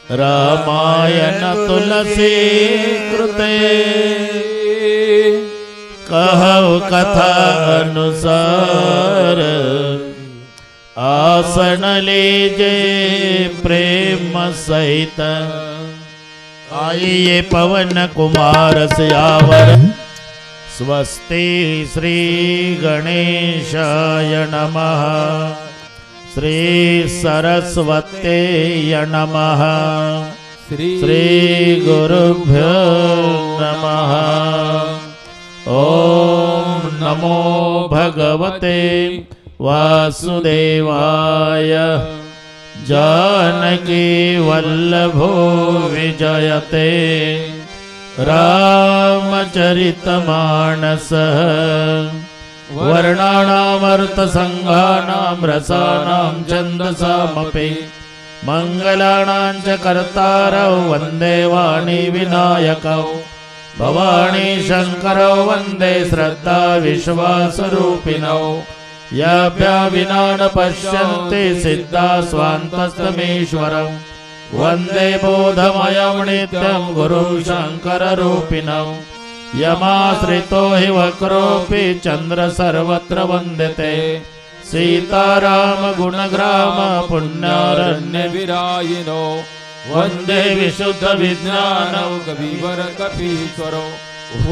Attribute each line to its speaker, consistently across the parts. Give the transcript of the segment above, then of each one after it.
Speaker 1: रामायण तुलसी कृते कहु कथा अनुसार आसन लीजे प्रेम सहित आइए पवन कुमार सियावर स्वस्ति श्री गणेशाय नमः श्री सरस्वत्यै नमः श्री गुरुभ्यो नमः। ओम नमो भगवते वासुदेवाय जानकी वल्लभो विजयते रामचरितमानस वर्णानामर्थसंघानां रसानां छन्दसामपि मंगलानां च कर्तारौ वन्दे वाणी विनायकौ भवानी शंकरौ वन्दे श्रद्धा विश्वासरूपिणौ याभ्या विना न पश्यन्ति सिद्धा स्वान्तस्तमेश्वरं वन्दे बोधमयं नित्यं गुरुं शङ्कररूपिणं यमाश्रितो हि वक्रोऽपि चन्द्र सर्वत्र वन्दते सीताराम गुणग्राम पुण्यारण्य विरायिनो वन्दे विशुद्ध विज्ञानौ कविवर कपीश्वरो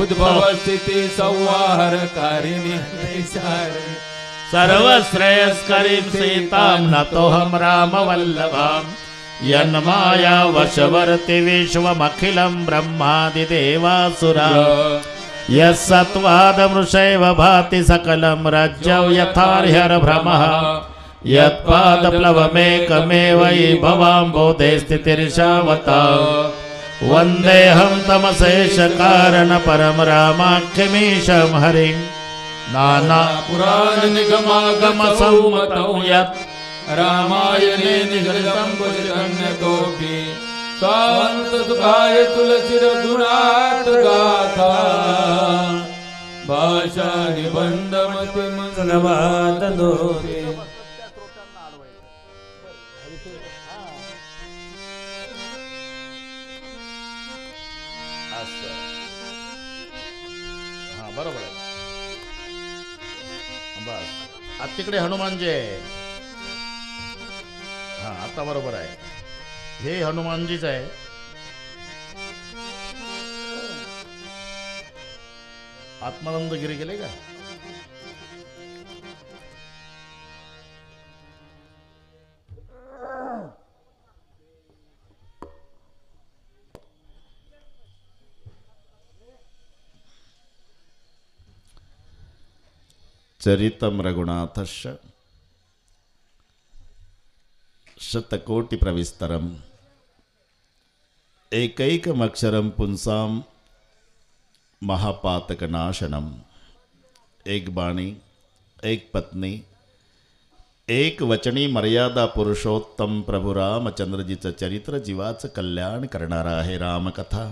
Speaker 1: उद्भव स्थिति संहारकारिणी सर्वश्रेयस्करीं सीतां नतोऽहं रामवल्लभां यन्माया वशवर्ति विश्वमखिलं ब्रह्मादिदेवासुरा यस्सत्त्वादमृषैव भाति सकलं रज्जौ यथार्ह्यर्भ्रमः यत्पादप्लवमेकमेव भवाम्बोधे स्थितिर्षावता वन्देऽहं तमशेषकारणपरं रामाख्यमीशं हरिं नाना पुराण निगमागम संमतौ यत् रामायणे निगदितं कुचिदन्यतोऽपि स्वान्त सुखाय तुलसी रघुनाथ गाथा भाषा निबंध मतिमनवादनोते। हा बरोबर आहे बस आता तिकडे हनुमानजी आहे हा आता बरोबर आहे हे हनुमानजीच आहे आत्मानंद गिरी गेले का चरितम रघुनाथस्य शतकोटि प्रविस्तरम एकैकमक्षरं पुंसां महापातकनाशनम। एक बाणी एक पत्नी एक वचनी मर्यादा पुरुषोत्तम प्रभु रामचंद्रजीचं चरित्र जीवाचं कल्याण करणारा आहे रामकथा।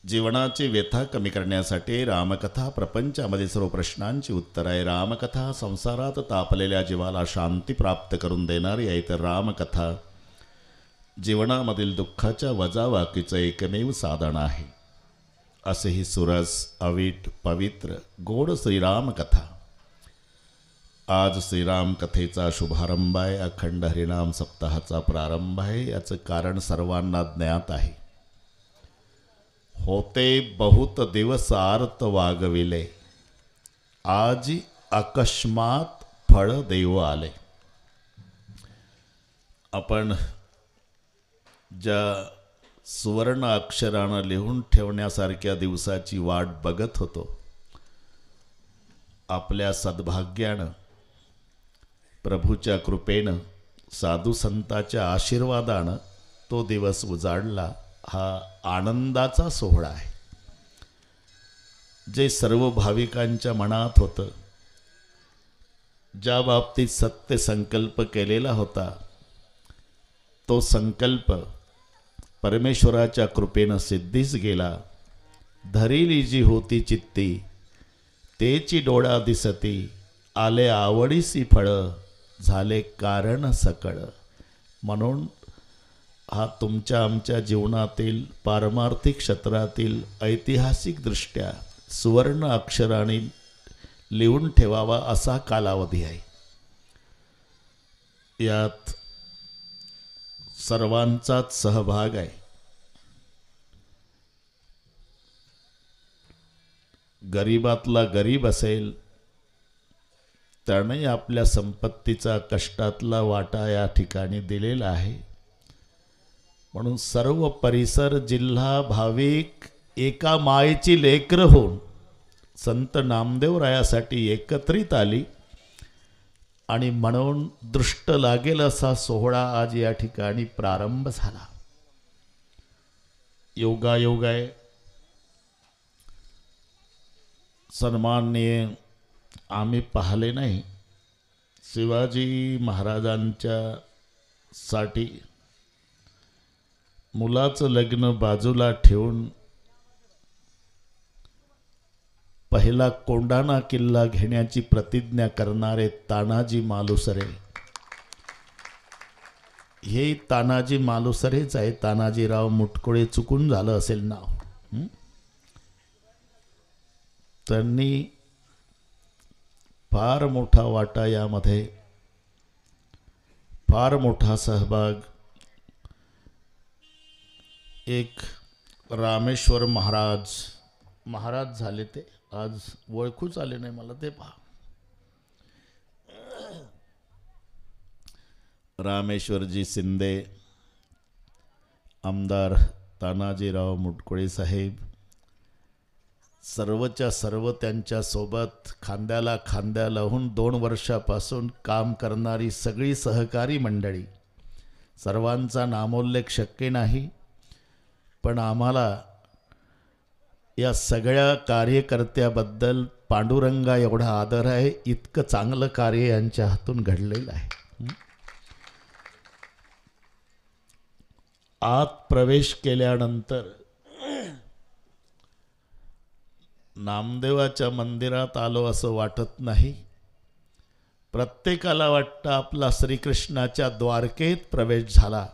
Speaker 1: जीवनाची व्यथा कमी करण्यासाठी रामकथा प्रपंचामध्ये सर्व प्रश्नांची उत्तर आहे। रामकथा संसारात तापलेल्या जीवाला शांती प्राप्त करून देणारी आहे तर रामकथा जीवनामधील दुःखाच्या वजावाकीचं एकमेव साधन आहे। असे ही सुरस अवीट पवित्र गोड श्रीराम कथा। आज श्रीराम कथेचा शुभारंभ आहे, अखंड हरिनाम सप्ताहाचा प्रारंभ आहे। याचं कारण सर्वांना ज्ञात आहे। होते बहुत दिवस आर्त वागविले, आजी अकस्मात फळ देव आले। आपण ज्या सुवर्ण अक्षरानं लिहून ठेवण्यासारख्या दिवसाची वाट बघत होतो, आपल्या सद्भाग्यानं प्रभूच्या कृपेनं साधू संताच्या आशीर्वादानं तो दिवस उजाडला। हा आनंदाचा सोहळा आहे। जे सर्व भाविकांच्या मनात होतं, ज्या बाबतीत सत्य संकल्प केलेला होता, तो संकल्प परमेश्वराच्या कृपेनं सिद्धीस गेला। धरिली जी होती चित्ती, तेची डोळा दिसती, आले आवडीसी फळ, झाले कारण सकळ। म्हणून हा तुमच्या आमच्या जीवनातील पारमार्थिक क्षेत्रातील ऐतिहासिक दृष्ट्या सुवर्ण अक्षराने लिहून ठेवावा असा कालावधी आहे. यात सर्वांचाच सहभाग आहे. गरीबातला गरीब असेल त्याने आपल्या संपत्तीचा कष्टातला वाटा या ठिकाणी दिलेला आहे. म्हणून सर्व परिसर जिल्हा भाविक एका मायेची लेकरं होऊन संत नामदेवरायासाठी एकत्रित आली आणि म्हणून दृष्ट लागेल असा सोहळा आज या ठिकाणी प्रारंभ झाला. योगायोग आहे. सन्माननीय आम्ही पाहिले नाही, शिवाजी महाराजांच्या साठी मुलाचं लग्न बाजूला ठेवून पहिला कोंढाणा किल्ला घेण्याची प्रतिज्ञा करणारे तानाजी मालुसरे, हे तानाजी मालुसरेच आहे. तानाजीराव मुटकुळे चुकून झालं असेल नाव. त्यांनी फार मोठा वाटा यामध्ये, फार मोठा सहभाग. एक रामेश्वर महाराज झाले, ते आज ओळखूच आले नाही मला, ते पहा. रामेश्वरजी शिंदे, आमदार तानाजीराव मुटकुळे साहेब, सर्वच्या सर्व त्यांच्यासोबत खांद्याला खांद्या लावून 2 वर्षापासून काम करणारी सगळी सहकारी मंडळी, सर्वांचा नामोल्लेख शक्य नाही, पण आम्हाला या सगळ्या कार्यकर्त्याबद्दल पांडुरंगा एवढा आदर आहे. इतकं चांगलं कार्य यांच्या हातून घडलेलं आहे. आत प्रवेश केल्यानंतर नामदेवाच्या मंदिरात आलो असं वाटत नाही. प्रत्येकाला वाटतं आपला श्रीकृष्णाच्या द्वारकेत प्रवेश झाला.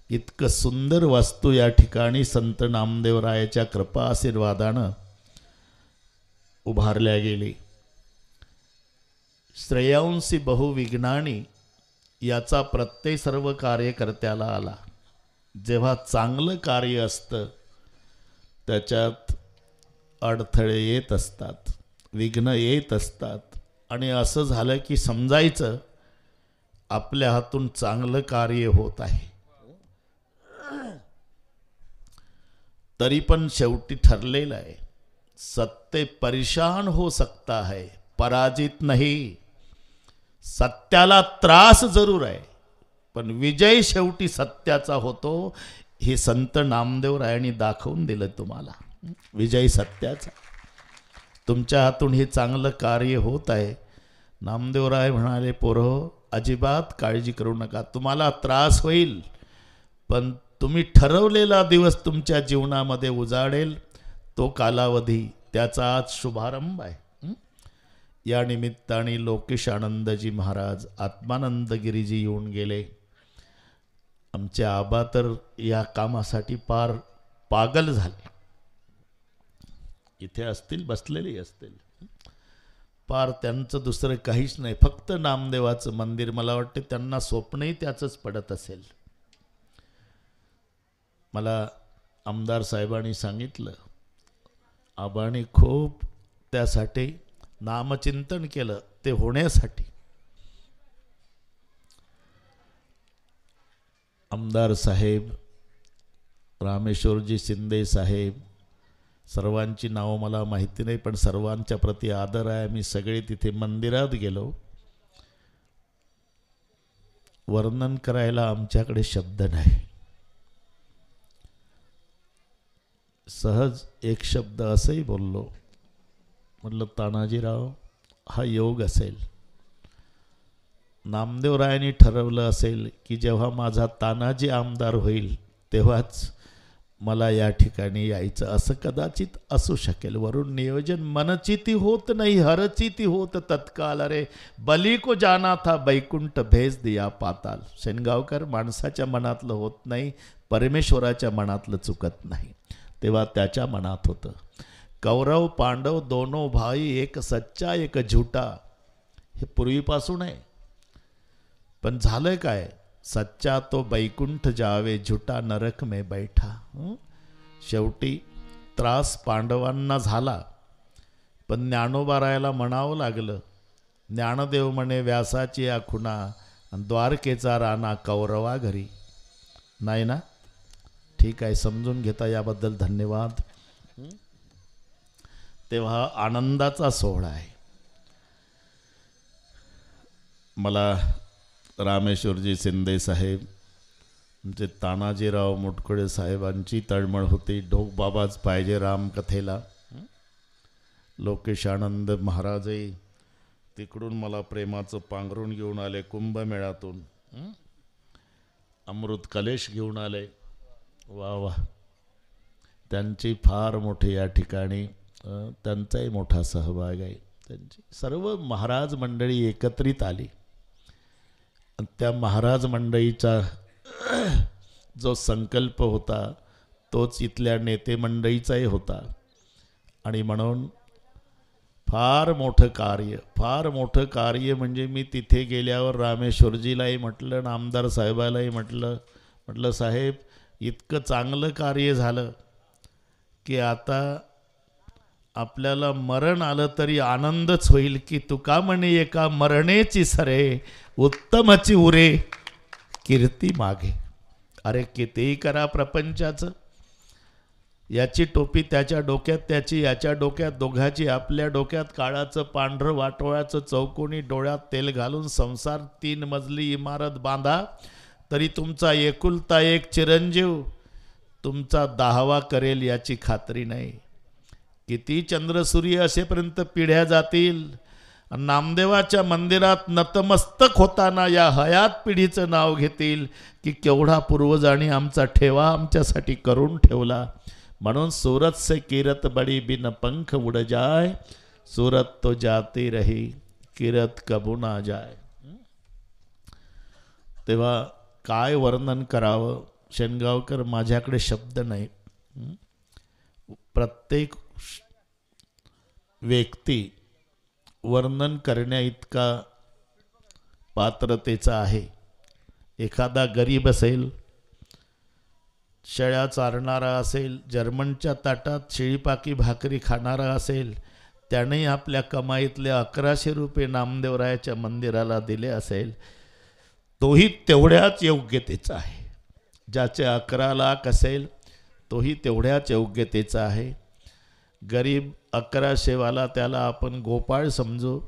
Speaker 1: इतकं सुंदर वास्तू या ठिकाणी संत नामदेवरायाच्या कृपा आशीर्वादानं उभारल्या गेली. श्रेयांसी बहुविघ्नानी याचा प्रत्यय सर्व कार्यकर्त्याला आला. जेव्हा चांगलं कार्य असतं त्याच्यात अडथळे येत असतात, विघ्न येत असतात, आणि असं झालं की समजायचं आपल्या हातून चांगलं कार्य होत आहे. तरी पण शेवटी ठरलेलं आहे, सत्य परेशान हो सकता है, पराजित नाही. सत्याला त्रास जरूर आहे, पण विजय शेवटी सत्याचा होतो. हे संत नामदेवरायांनी दाखवून दिलं तुम्हाला. विजय सत्याचा. तुमच्या हातून हे चांगलं कार्य होत आहे. नामदेवराय म्हणाले, पोरं अजिबात काळजी करू नका, तुम्हाला त्रास होईल, पण तुम्ही ठरवलेला दिवस तुमच्या जीवनामध्ये उजाडेल, तो कालावधी, त्याचा आज शुभारंभ आहे. या निमित्ताने लोकेश आनंदजी महाराज, आत्मानंदगिरीजी येऊन गेले. आमचे आबा तर या कामासाठी पार पागल झाले. इथे असतील, बसलेली असतील. पार त्यांचं दुसरं काहीच नाही, फक्त नामदेवाचं मंदिर. मला वाटते त्यांना स्वप्नही त्याचंच पडत असेल. मला आमदार साहेबांनी सांगितलं, आबांनी खूप त्यासाठी नामचिंतन केलं, ते होण्यासाठी. आमदार साहेब, रामेश्वरजी शिंदे साहेब, सर्वांची नावं मला माहिती नाही, पण सर्वांच्या प्रती आदर आहे. मी सगळे तिथे मंदिरात गेलो. वर्णन करायला आमच्याकडे शब्द नाही. सहज एक शब्द असंही बोललो, म्हटलं, तानाजीराव, हा योग असेल. नामदेवरायांनी ठरवलं असेल की जेव्हा माझा तानाजी आमदार होईल तेव्हाच मला या ठिकाणी यायचं असं कदाचित असू शकेल. वरून नियोजन मनचिती होत नाही हरचिती होत तत्काल. अरे बली को जाना था बैकुंठ भेज दिया पाताल. शेनगावकर, माणसाच्या मनातलं होत नाही, परमेश्वराच्या मनातलं चुकत नाही. तेव्हा त्याच्या मनात होतं. कौरव पांडव दोनों भाई, एक सच्चा एक झूठा, हे पूर्वीपासून आहे. पण झालंय काय? सच्चा तो बैकुंठ जावे, झुटा नरक में बैठा. शेवटी त्रास पांडवांना झाला, पण ज्ञानोबारायाला म्हणावं लागलं. ज्ञानदेव म्हणे व्यासाची या खुणा, द्वारकेचा राणा कौरवा घरी. नाही ना? ठीक आहे, समजून घेता याबद्दल धन्यवाद. तेव्हा आनंदाचा सोहळा आहे. मला रामेश्वरजी शिंदे साहेब, म्हणजे तानाजीराव मुटकुळे साहेबांची तळमळ होती. ढोकबाबाच पाहिजे रामकथेला. लोकेशानंद महाराजही तिकडून मला प्रेमाचं पांघरून घेऊन आले कुंभमेळ्यातून. अमृत कलेश घेऊन आले. वा वा, त्यांची फार मोठी या ठिकाणी त्यांचाही मोठा सहभाग आहे. त्यांची सर्व महाराज मंडळी एकत्रित आली. त्या महाराज मंडळीचा जो संकल्प होता तोच इथल्या नेते मंडळीचाही होता. आणि म्हणून फार मोठं कार्य म्हणजे मी तिथे गेल्यावर रामेश्वरजीलाही म्हटलं, आमदार साहेबालाही म्हटलं साहेब, इतकं चांगलं कार्य झालं की आता आपल्याला मरण आलं तरी आनंदच होईल. की तुका म्हणे एका मरणेची सरे, उत्तमची उरे कीर्ती मागे. अरे कितीही करा प्रपंचाचं, याची टोपी त्याच्या डोक्यात, त्याची याच्या डोक्यात, दोघाची आपल्या डोक्यात, काळाचं पांढरं वाटोळ्याचं चौकोनी डोळ्यात तेल घालून संसार 3 मजली इमारत बांधा, तरी तुमचा एकुलता एक चिरंजीव तुमचा 10वा करेल याची खात्री नाही. किती चंद्रसूर्य असेपर्यंत पिढ्या जातील. नामदेवाच्या मंदिरात नतमस्तक होताना या हयात पिढीचं नाव घेतील की केवढा पूर्वजांनी आमचा ठेवा आमच्यासाठी करून ठेवला. म्हणून सूरत से किरत बड़ी बिन पंख उड़ जाए, सूरत तो जाती रही किरत कबू ना जाए. तेव्हा काय वर्णन करावं शेनगावकर, माझ्याकडे शब्द नाही. प्रत्येक व्यक्ती वर्णन करण्या इतका पात्रतेचा आहे. एखादा गरीब असेल, शेळ्या चारणारा असेल, जर्मनच्या ताटात शिळीपाकी भाकरी खाणारा असेल, त्याने आपल्या कमाईतले 1100 रुपये नामदेवरायाच्या मंदिराला दिले असेल, तोही तेवढ्याच योग्यतेचा आहे. ज्याचे 11 लाख असेल तोही तेवढ्याच योग्यतेचा आहे. गरीब 1100 वाला त्याला आपण गोपाळ समजू,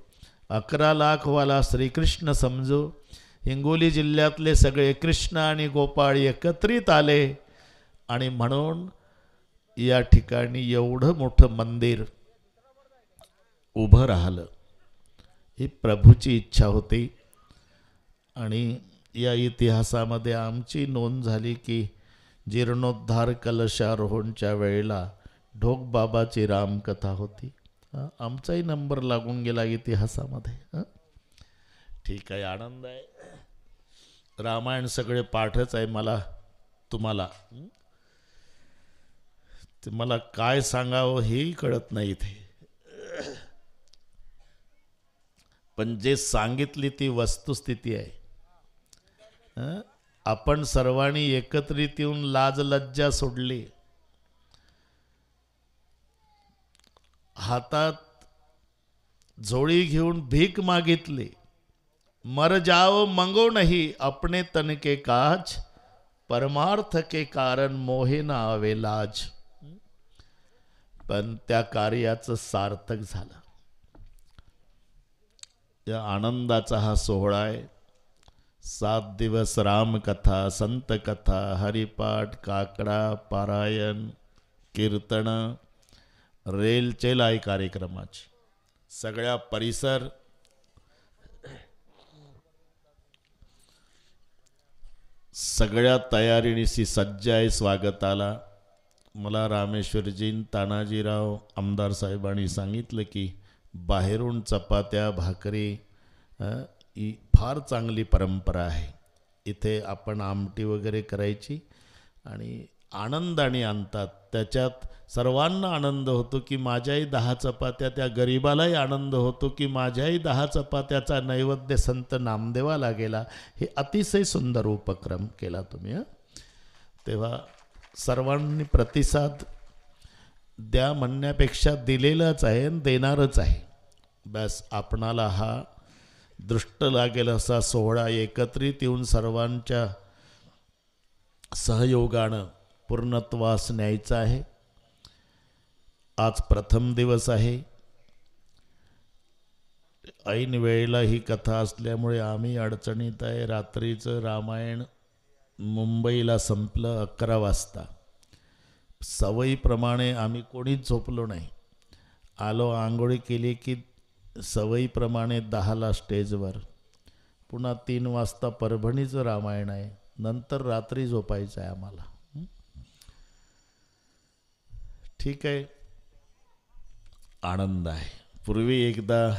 Speaker 1: 11 लाखवाला श्रीकृष्ण समजू. हिंगोली जिल्ह्यातले सगळे कृष्ण आणि गोपाळ एकत्रित आले आणि म्हणून या ठिकाणी एवढं मोठं मंदिर उभं राहिलं. ही प्रभूची इच्छा होती. आणि या इतिहासामध्ये आमची नोंद झाली की जीर्णोद्धार कलशारोहणच्या वेळेला ढोकबाबाची रामकथा होती. आमचाही नंबर लागून गेला इतिहासामध्ये. ठीक आहे, आनंद आहे. रामायण सगळे पाठच आहे मला तुम्हाला. ते मला काय सांगावं हेही कळत नाही इथे. पण जे सांगितली ती वस्तुस्थिती आहे. आपण सर्वांनी एकत्रित येऊन लाज लज्जा सोडली. हातात झोळी घेऊन भीक मागितली. मर जाओ मंगो नहीं अपने तन के काज, परमार्थ के कारण मोहे ना आवे लाज. पण त्या कार्याचं सार्थक झालं. या आनंदाचा हा सोहळा आहे. 7 दिवस रामकथा, संत कथा, हरिपाठ, काकडा, पारायण, कीर्तन, रेलचेल आहे कार्यक्रमाची. सगळ्या परिसर सगळ्या तयारीनिशी सज्ज आहे स्वागताला. मला रामेश्वरजीन तानाजीराव आमदार साहेबांनी सांगितलं की बाहेरून चपात्या भाकरी ही फार चांगली परंपरा आहे. इथे आपण आमटी वगैरे करायची आणि आनंदाने आणतात. त्याच्यात सर्वांना आनंद होतो की माझ्याही 10 चपात्या, त्या गरिबालाही आनंद होतो की माझ्याही 10 चपात्याचा नैवेद्य संत नामदेवाला गेला. हे अतिशय सुंदर उपक्रम केला तुम्ही. तेव्हा सर्वांनी प्रतिसाद द्या म्हणण्यापेक्षा दिलेलाच आहे आणि देणारच आहे. बस आपणाला हा दृष्ट लागेल असा सोहळा एकत्रित येऊन सर्वांच्या सहयोगानं पूर्णत्वास न्यायचा आहे. आज प्रथम दिवस आहे. ऐन वेळेला ही कथा असल्यामुळे आम्ही अडचणीत आहे. रात्रीचं रामायण मुंबईला संपलं 11 वाजता. सवयीप्रमाणे आम्ही कोणीच झोपलो नाही. आलो, आंघोळी केली की सवयीप्रमाणे 10ला स्टेजवर. पुन्हा 3 वाजता परभणीचं रामायण आहे. नंतर रात्री झोपायचं आहे आम्हाला. ठीक आहे, आनंद आहे. पूर्वी एकदा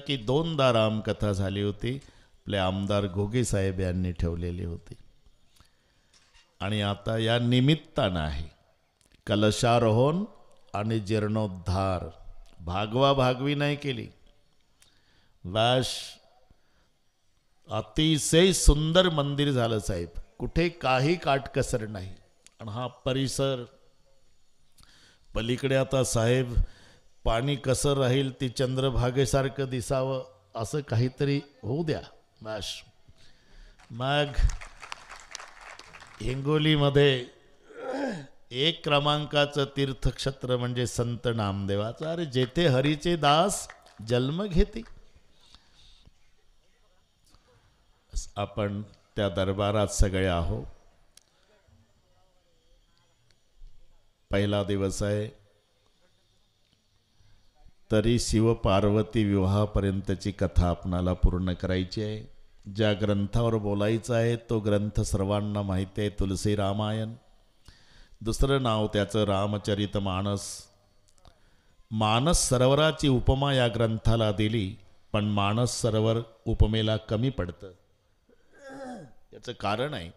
Speaker 1: की 2दा रामकथा झाली होती. आपले आमदार घोगे साहेब यांनी ठेवलेली होती. आणि आता या निमित्तानं आहे कलशारोहण आणि जीर्णोद्धार. भागवा भागवी नाही केली. वाश अतिशय सुंदर मंदिर झालं साहेब. कुठे काही काटकसर नाही. आणि हा परिसर पलीकडे आता साहेब पाणी कसं राहील ती चंद्रभागेसारखं दिसावं असं काहीतरी होऊ द्या. बस मग हिंगोलीमध्ये 1 क्रमांकाचं तीर्थक्षेत्र म्हणजे संत नामदेवाचं. अरे जेथे हरीचे दास जन्म घेते. आपण त्या दरबारात सगळे आहो. पहिला दिवस आहे तरी शिवपार्वती विवाहापर्यंतची कथा आपणाला पूर्ण करायची आहे. ज्या ग्रंथावर बोलायचं आहे तो ग्रंथ सर्वांना माहिती आहे, तुलसी रामायण. दुसरं नाव त्याचं रामचरित मानस. मानस सरोवराची उपमा या ग्रंथाला दिली, पण मानस सरोवर उपमेला कमी पडतं. याचं कारण आहे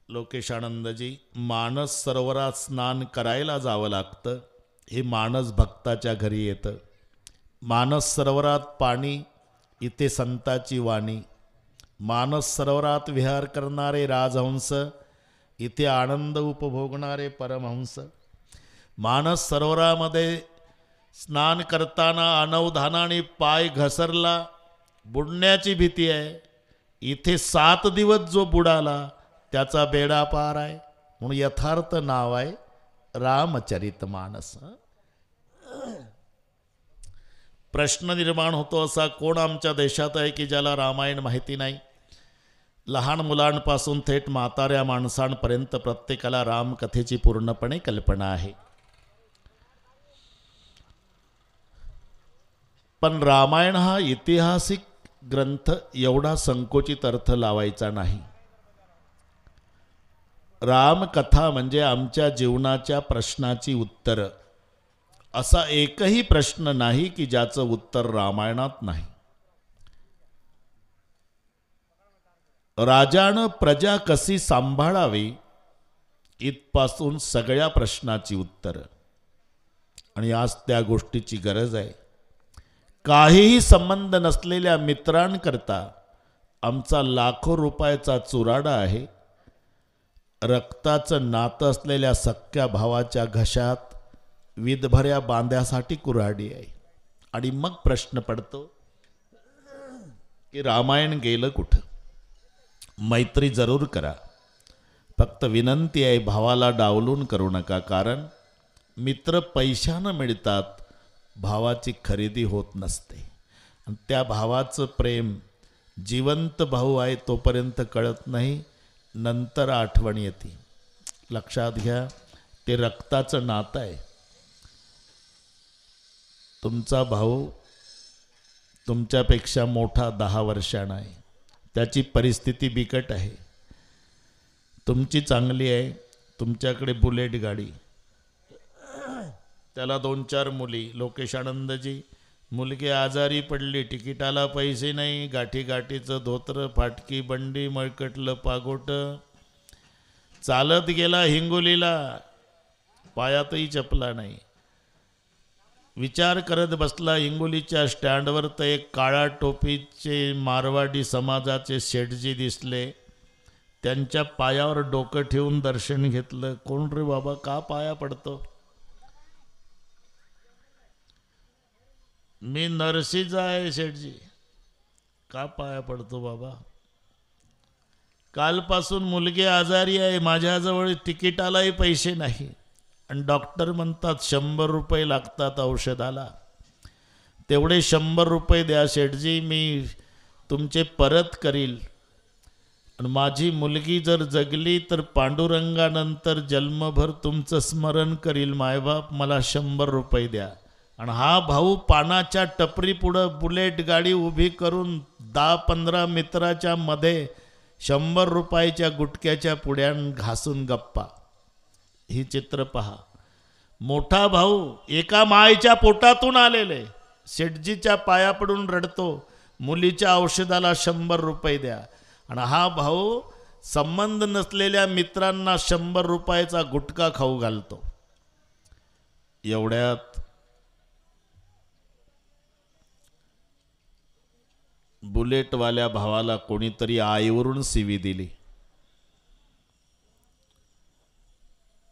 Speaker 1: लोकेशानंदजी, मानस सरोवरात स्नान करायला जावं लागतं. हे मानस भक्ताच्या घरी येतं. मानस सरोवरात पाणी, इथे संताची वाणी. मानस सरोवरात विहार करणारे राजहंस, इथे आनंद उपभोगणारे परमहंस. मानस सरोवरामध्ये स्नान करताना अनवधानाने पाय घसरला, बुडण्याची भीती आहे. इथे 7 दिवस जो बुडाला त्याचा बेडा पार आहे. म्हणून यथार्थ नाव आहे रामचरित मानस. प्रश्न निर्माण होतो असा, कोण आमच्या देशात आहे की ज्याला रामायण माहिती नाही? लहान मुलांपासून थेट म्हाताऱ्या माणसांपर्यंत प्रत्येकाला रामकथेची पूर्णपणे कल्पना आहे. पण रामायण हा ऐतिहासिक ग्रंथ एवढा संकोचित अर्थ लावायचा नाही. रामकथा म्हणजे आमच्या जीवनाच्या प्रश्नाची उत्तरं. असा एकही प्रश्न नाही की ज्याचं उत्तर रामायणात नाही. राजानं प्रजा कशी सांभाळावी इथपासून सगळ्या प्रश्नाची उत्तरं. आणि आज त्या गोष्टीची गरज आहे. काहीही संबंध नसलेल्या मित्रांकरता आमचा लाखो रुपयाचा चुराडा आहे. रक्ताचं नातं असलेल्या सख्ख्या भावाच्या घशात विधभऱ्या बांध्यासाठी कुऱ्हाडी आहे. आणि मग प्रश्न पडतो की रामायण गेलं कुठं? मैत्री जरूर करा, फक्त विनंती आहे भावाला डावलून करू नका. कारण मित्र पैशानं मिळतात, भावाची खरेदी होत नसते. आणि त्या भावाचं प्रेम जिवंत भाऊ आहे तोपर्यंत कळत नाही, नंतर आठवण येते. लक्षात घ्या, ते रक्ताचं नातं आहे. तुमचा भाऊ तुमच्यापेक्षा मोठा 10 वर्षांना आहे. त्याची परिस्थिती बिकट आहे, तुमची चांगली आहे. तुमच्याकडे बुलेट गाडी, त्याला 2-4 मुली. लोकेश आनंदजी, मुलगी आजारी पडली, तिकिटाला पैसे नाही, गाठी गाठीचं धोत्र, फाटकी बंडी, मळकटलं पागोट, चालत गेला हिंगोलीला, पायातही चपला नाही. विचार करत बसला. हिंगोलीच्या स्टँडवर तर एक काळा टोपीचे मारवाडी समाजाचे शेठजी दिसले. त्यांच्या पायावर डोकं ठेवून दर्शन घेतलं. कोण रे बाबा, का पाया पडतो? मी नरसीचा आहे शेठजी. का पाया पडतो बाबा? कालपासून मुलगी आजारी आहे, माझ्याजवळ तिकिटालाही पैसे नाही, आणि डॉक्टर म्हणतात 100 रुपये लागतात औषधाला. तेवढे 100 रुपये द्या शेठजी, मी तुमचे परत करील. आणि माझी मुलगी जर जगली तर पांडुरंगानंतर जन्मभर तुमचं स्मरण करील मायबाप, मला 100 रुपये द्या. आणि हा भाऊ पानाच्या टपरी पुढं बुलेट गाडी उभी करून 10-15 मित्राच्या मध्ये 100 रुपयाच्या गुटक्याच्या पुड्यान घासून गप्पा. ही चित्र पहा. मोठा भाऊ एका मायेच्या पोटातून आलेले शेठजीच्या पाया पडून रडतो, मुलीच्या औषधाला 100 रुपये द्या. आणि हा भाऊ संबंध नसलेल्या मित्रांना 100 रुपयाचा गुटखा खाऊ घालतो. एवढ्यात बुलेटवाल्या भावाला कोणीतरी आईवरून सीवी दिली.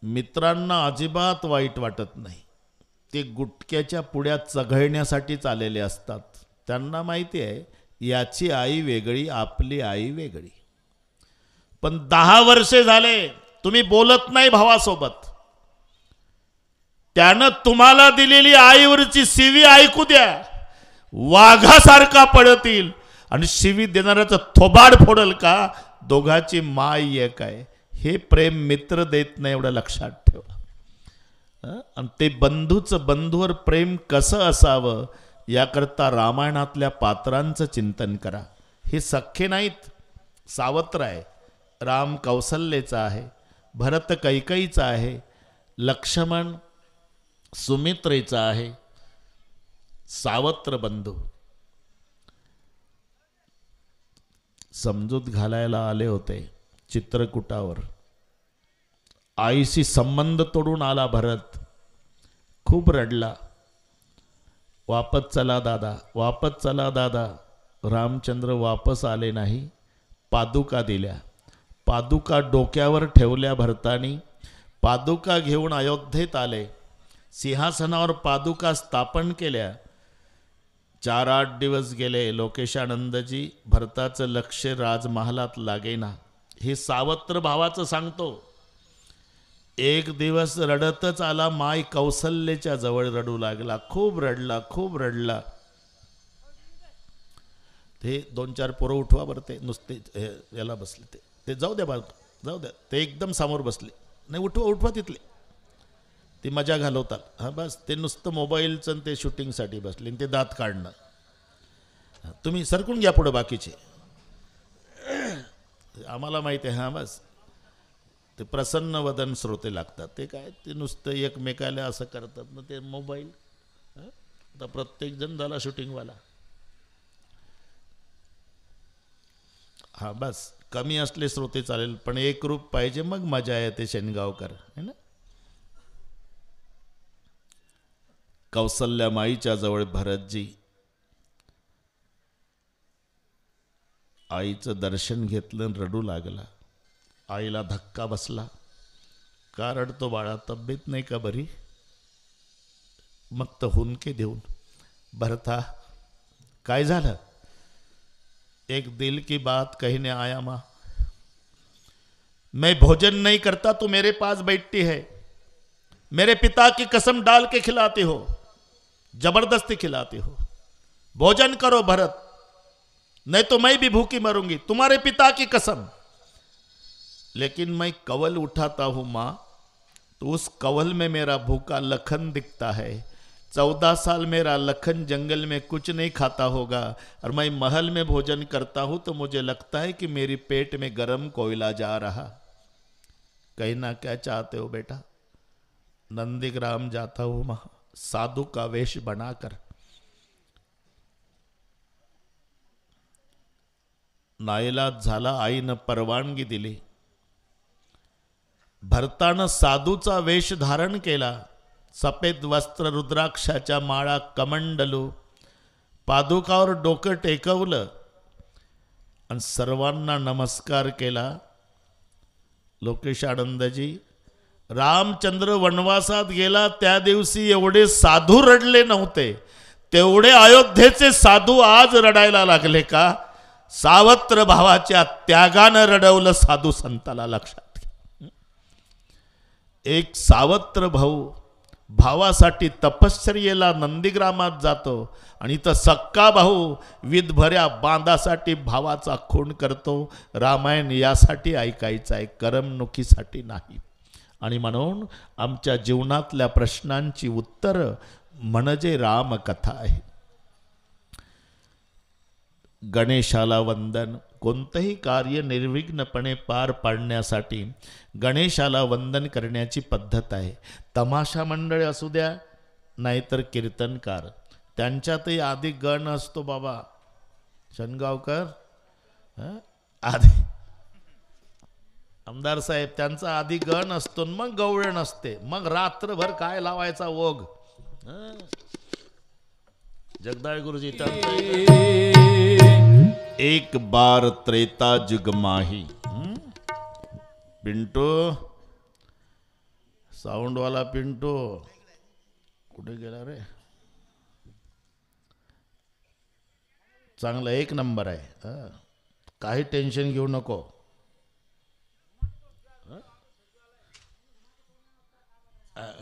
Speaker 1: मित्रांना अजिबात वाईट वाटत नाही. ते गुटक्याच्या पुड्यात चघळण्यासाठीच आलेले असतात. त्यांना माहिती आहे याची आई वेगळी, आपली आई वेगळी. पण 10 वर्षे झाले तुम्ही बोलत नाही भावासोबत. त्यानं तुम्हाला दिलेली आईवरची सीवी ऐकू द्या, वाघासारखा पडतील आणि शिवी देणाऱ्याचं थोबाड फोडल का? दोघाची माय एक आहे. हे प्रेम मित्र देत नाही, एवढं लक्षात ठेवा. आणि ते बंधूचं बंधूवर प्रेम कसं असावं याकरता रामायणातल्या पात्रांचं चिंतन करा. हे सख्खे नाहीत, सावत्र आहे. राम कौसल्याचा आहे, भरत कैकईचा आहे, लक्ष्मण सुमित्रेचा आहे. सावत्र बंधू समजूत घालायला आले होते चित्रकूटावर. आईशी संबंध तोडून आला भरत, खूप रडला. वापस चला दादा, वापस चला दादा. रामचंद्र वापस आले नाही. पादुका दिल्या, पादुका डोक्यावर ठेवल्या भरतानी. पादुका घेऊन अयोध्येत आले. सिंहासनावर पादुका स्थापन केल्या. 4-8 दिवस गेले. लोकेशानंदजी, भरताचं लक्ष राजमहालात लागेना. हे सावत्र भावाचं सांगतो. एक दिवस रडतच आला. माय कौसल्याच्या जवळ रडू लागला. खूप रडला, खूप रडला. ते 2-4 पोरं उठवा बरं, ते नुसते याला बसले. ते जाऊ द्या बाळ, जाऊ द्या. ते एकदम समोर बसले. नाही, उठवा उठवा तिथले, ती मजा घालवतात. हां बस, ते नुसतं मोबाईलचं ते शूटिंगसाठी बसले. ते दात काढणं. तुम्ही सरकून घ्या पुढं बाकीचे, आम्हाला माहिती आहे. हां बस, ते प्रसन्न वदन श्रोते लागतात. ते काय, ते नुसतं एकमेकाला असं करतात ना ते मोबाईल. आता प्रत्येकजण झाला शूटिंगवाला. हां बस, कमी असले श्रोते चालेल, पण एक रूप पाहिजे, मग मजा येते. शेनगावकर है ना. कौसल्या माईच्या जवळ भरतजी आईचं दर्शन घेतलं, रडू लागला. आईला धक्का बसला. का रडतो बाळा, तब्येत नाही का बरी? मग तर हुंदके देऊन, भरता काय झालं? एक दिल की बात कहने आया माँ. मैं भोजन नहीं करता तो मेरे पास बैठती है, मेरे पिता की कसम डाल के खिलाती हो, जबरदस्ती खिलाती हो. भोजन करो भरत, नहीं तो मैं भी भूखी मरूंगी, तुम्हारे पिता की कसम. लेकिन मैं कवल उठाता हूं माँ, तो उस कवल में मेरा भूखा लखन दिखता है. 14 साल मेरा लखन जंगल में कुछ नहीं खाता होगा, और मैं महल में भोजन करता हूं तो मुझे लगता है कि मेरी पेट में गरम कोयला जा रहा. कहना क्या चाहते हो बेटा? नंदीग्राम जाता हूं मैं साधु का वेश बनाकर। नाईलाज झाला, आईनं परवानगी दिली। भरतानं साधूचा वेश धारण केला। सफेद वस्त्र, रुद्राक्षाच्या माळा, कमंडलू, पादुकावर डोकं टेकवलं आणि सर्वांना नमस्कार केला। लोकेश आनंदजी, रामचंद्र वनवासात गेला त्या दिवशी एवढे साधू रडले नव्हते, तेवढे अयोध्येचे साधू आज रडायला लागले का? सावत्र भावाच्या त्यागानं रडवलं साधू संताला, लक्षात घ्या। एक सावत्र भाऊ भावासाठी तपश्चर्येला नंदीग्रामात जातो आणि इथं सक्का भाऊ विधभऱ्या बांधासाठी भावाचा खून करतो। रामायण यासाठी ऐकायचं आहे, करमणुकीसाठी नाही। आणि म्हणून आमच्या जीवनातल्या प्रश्नांची उत्तरं म्हणजे रामकथा आहे। गणेशाला वंदन, कोणतंही कार्य निर्विघ्नपणे पार पाडण्यासाठी गणेशाला वंदन करण्याची पद्धत आहे। तमाशा मंडळ असू द्या नाहीतर कीर्तनकार, त्यांच्यातही आधी गण असतो बाबा। शनगावकर आधी आमदार साहेब, त्यांचा आधी गण असतो, मग गवळण असते, मग रात्रभर काय लावायचा ओघ। जगदाळ गुरुजी, एक बार त्रेता जुग माही। पिंटू, साऊंड वाला पिंटू कुठे गेला रे? चांगला एक नंबर आहे, काही टेन्शन घेऊ नको।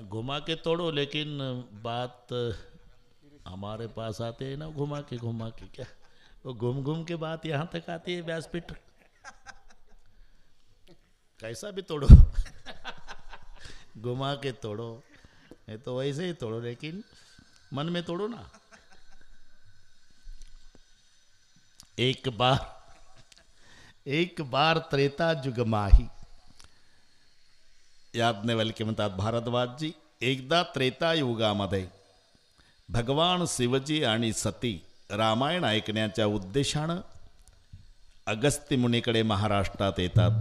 Speaker 1: घुमा के तोड़ो, लेकिन बात हमारे पास आते हैं ना घुमा के क्या वो घूम के बात यहाँ तक आती है व्यासपीठ। कैसा भी तोड़ो घुमा के तोड़ो, नहीं तो वैसे ही तोड़ो, लेकिन मन में तोड़ो ना। एक बार त्रेता जुग माही। याज्ञवल्क्य म्हणतात, भारद्वाजजी, एकदा त्रेता युगामध्ये भगवान शिवजी आणि सती रामायण ऐकण्याच्या उद्देशानं अगस्त्य मुनीकडे महाराष्ट्रात येतात।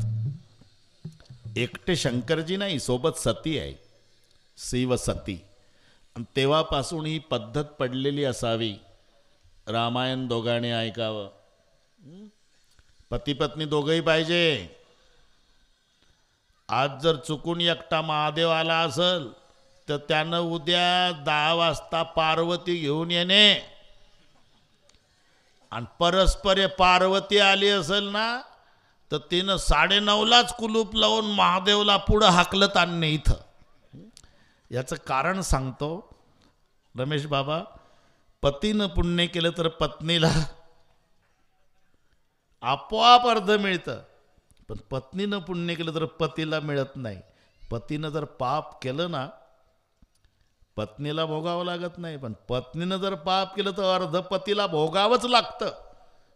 Speaker 1: एकटे शंकरजी नाही, सोबत सती आहे, शिव सती। आणि तेव्हापासून ही पद्धत पडलेली असावी, रामायण दोघांनी ऐकावं। पती पत्नी दोघंही पाहिजे। आज जर चुकून एकटा महादेव आला असेल तर त्यानं उद्या 10 वाजता पार्वती घेऊन येणे, आणि परस्पर पार्वती आली असेल ना तर तिनं 9:30लाच कुलूप लावून महादेवला पुढं हाकलत आणणे इथं। याचं कारण सांगतो रमेश बाबा, पतीनं पुण्य केलं तर पत्नीला आपोआप अर्ध मिळतं, पण पत्नीनं पुण्य केलं तर पतीला मिळत नाही। पतीनं जर पाप केलं ना पत्नीला भोगावं लागत नाही, पण पत्नीनं जर पाप केलं तर अर्ध पतीला भोगावंच लागतं।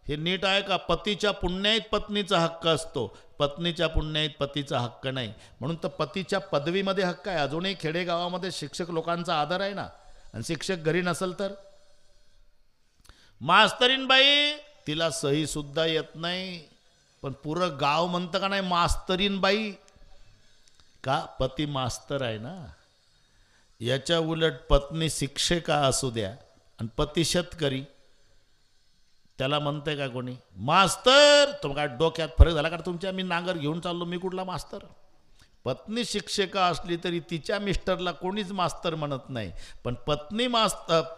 Speaker 1: हे नीट आहे का? पतीच्या पुण्याईत पत्नीचा हक्क असतो, पत्नीच्या पुण्याईत पतीचा हक्क नाही। म्हणून तर पतीच्या पदवीमध्ये हक्क आहे। अजूनही खेडेगावामध्ये शिक्षक लोकांचा आदर आहे ना, आणि शिक्षक घरी नसेल तर मास्तरीन बाई, तिला सही सुद्धा येत नाही, पण पुरं गाव म्हणतं का नाही मास्तरीन बाई, का? पती मास्तर आहे ना। याच्या उलट पत्नी शिक्षिका असू द्या आणि पती शेतकरी, त्याला म्हणते का कोणी मास्तर? तुम काय डोक्यात फरक झाला का तुमच्या? मी नांगर घेऊन चाललो, मी कुठला मास्तर? पत्नी शिक्षिका असली तरी तिच्या मिस्टरला कोणीच मास्तर म्हणत नाही, पण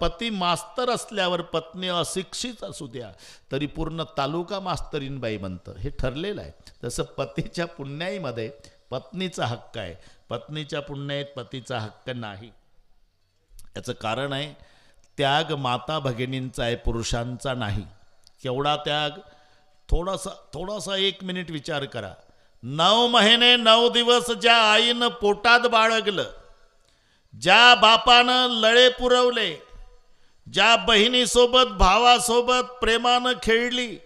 Speaker 1: पती मास्तर असल्यावर पत्नी अशिक्षित असू द्या तरी पूर्ण तालुका मास्तरीन बाई म्हणतं। हे ठरलेलं आहे। तसं पतीच्या पुण्याईमध्ये पत्नीचा हक्क आहे, पत्नीच्या पुण्याईत पतीचा हक्क नाही। याचं कारण आहे त्याग माता भगिनींचा आहे, पुरुषांचा नाही। केवढा त्याग? थोडासा 1 मिनिट विचार करा। 9 महिने 9 दिवस ज्या आईनं पोटात बाळगलं, ज्या बापानं लळे पुरवले, ज्या बहिणीसोबत भावासोबत प्रेमानं खेळली,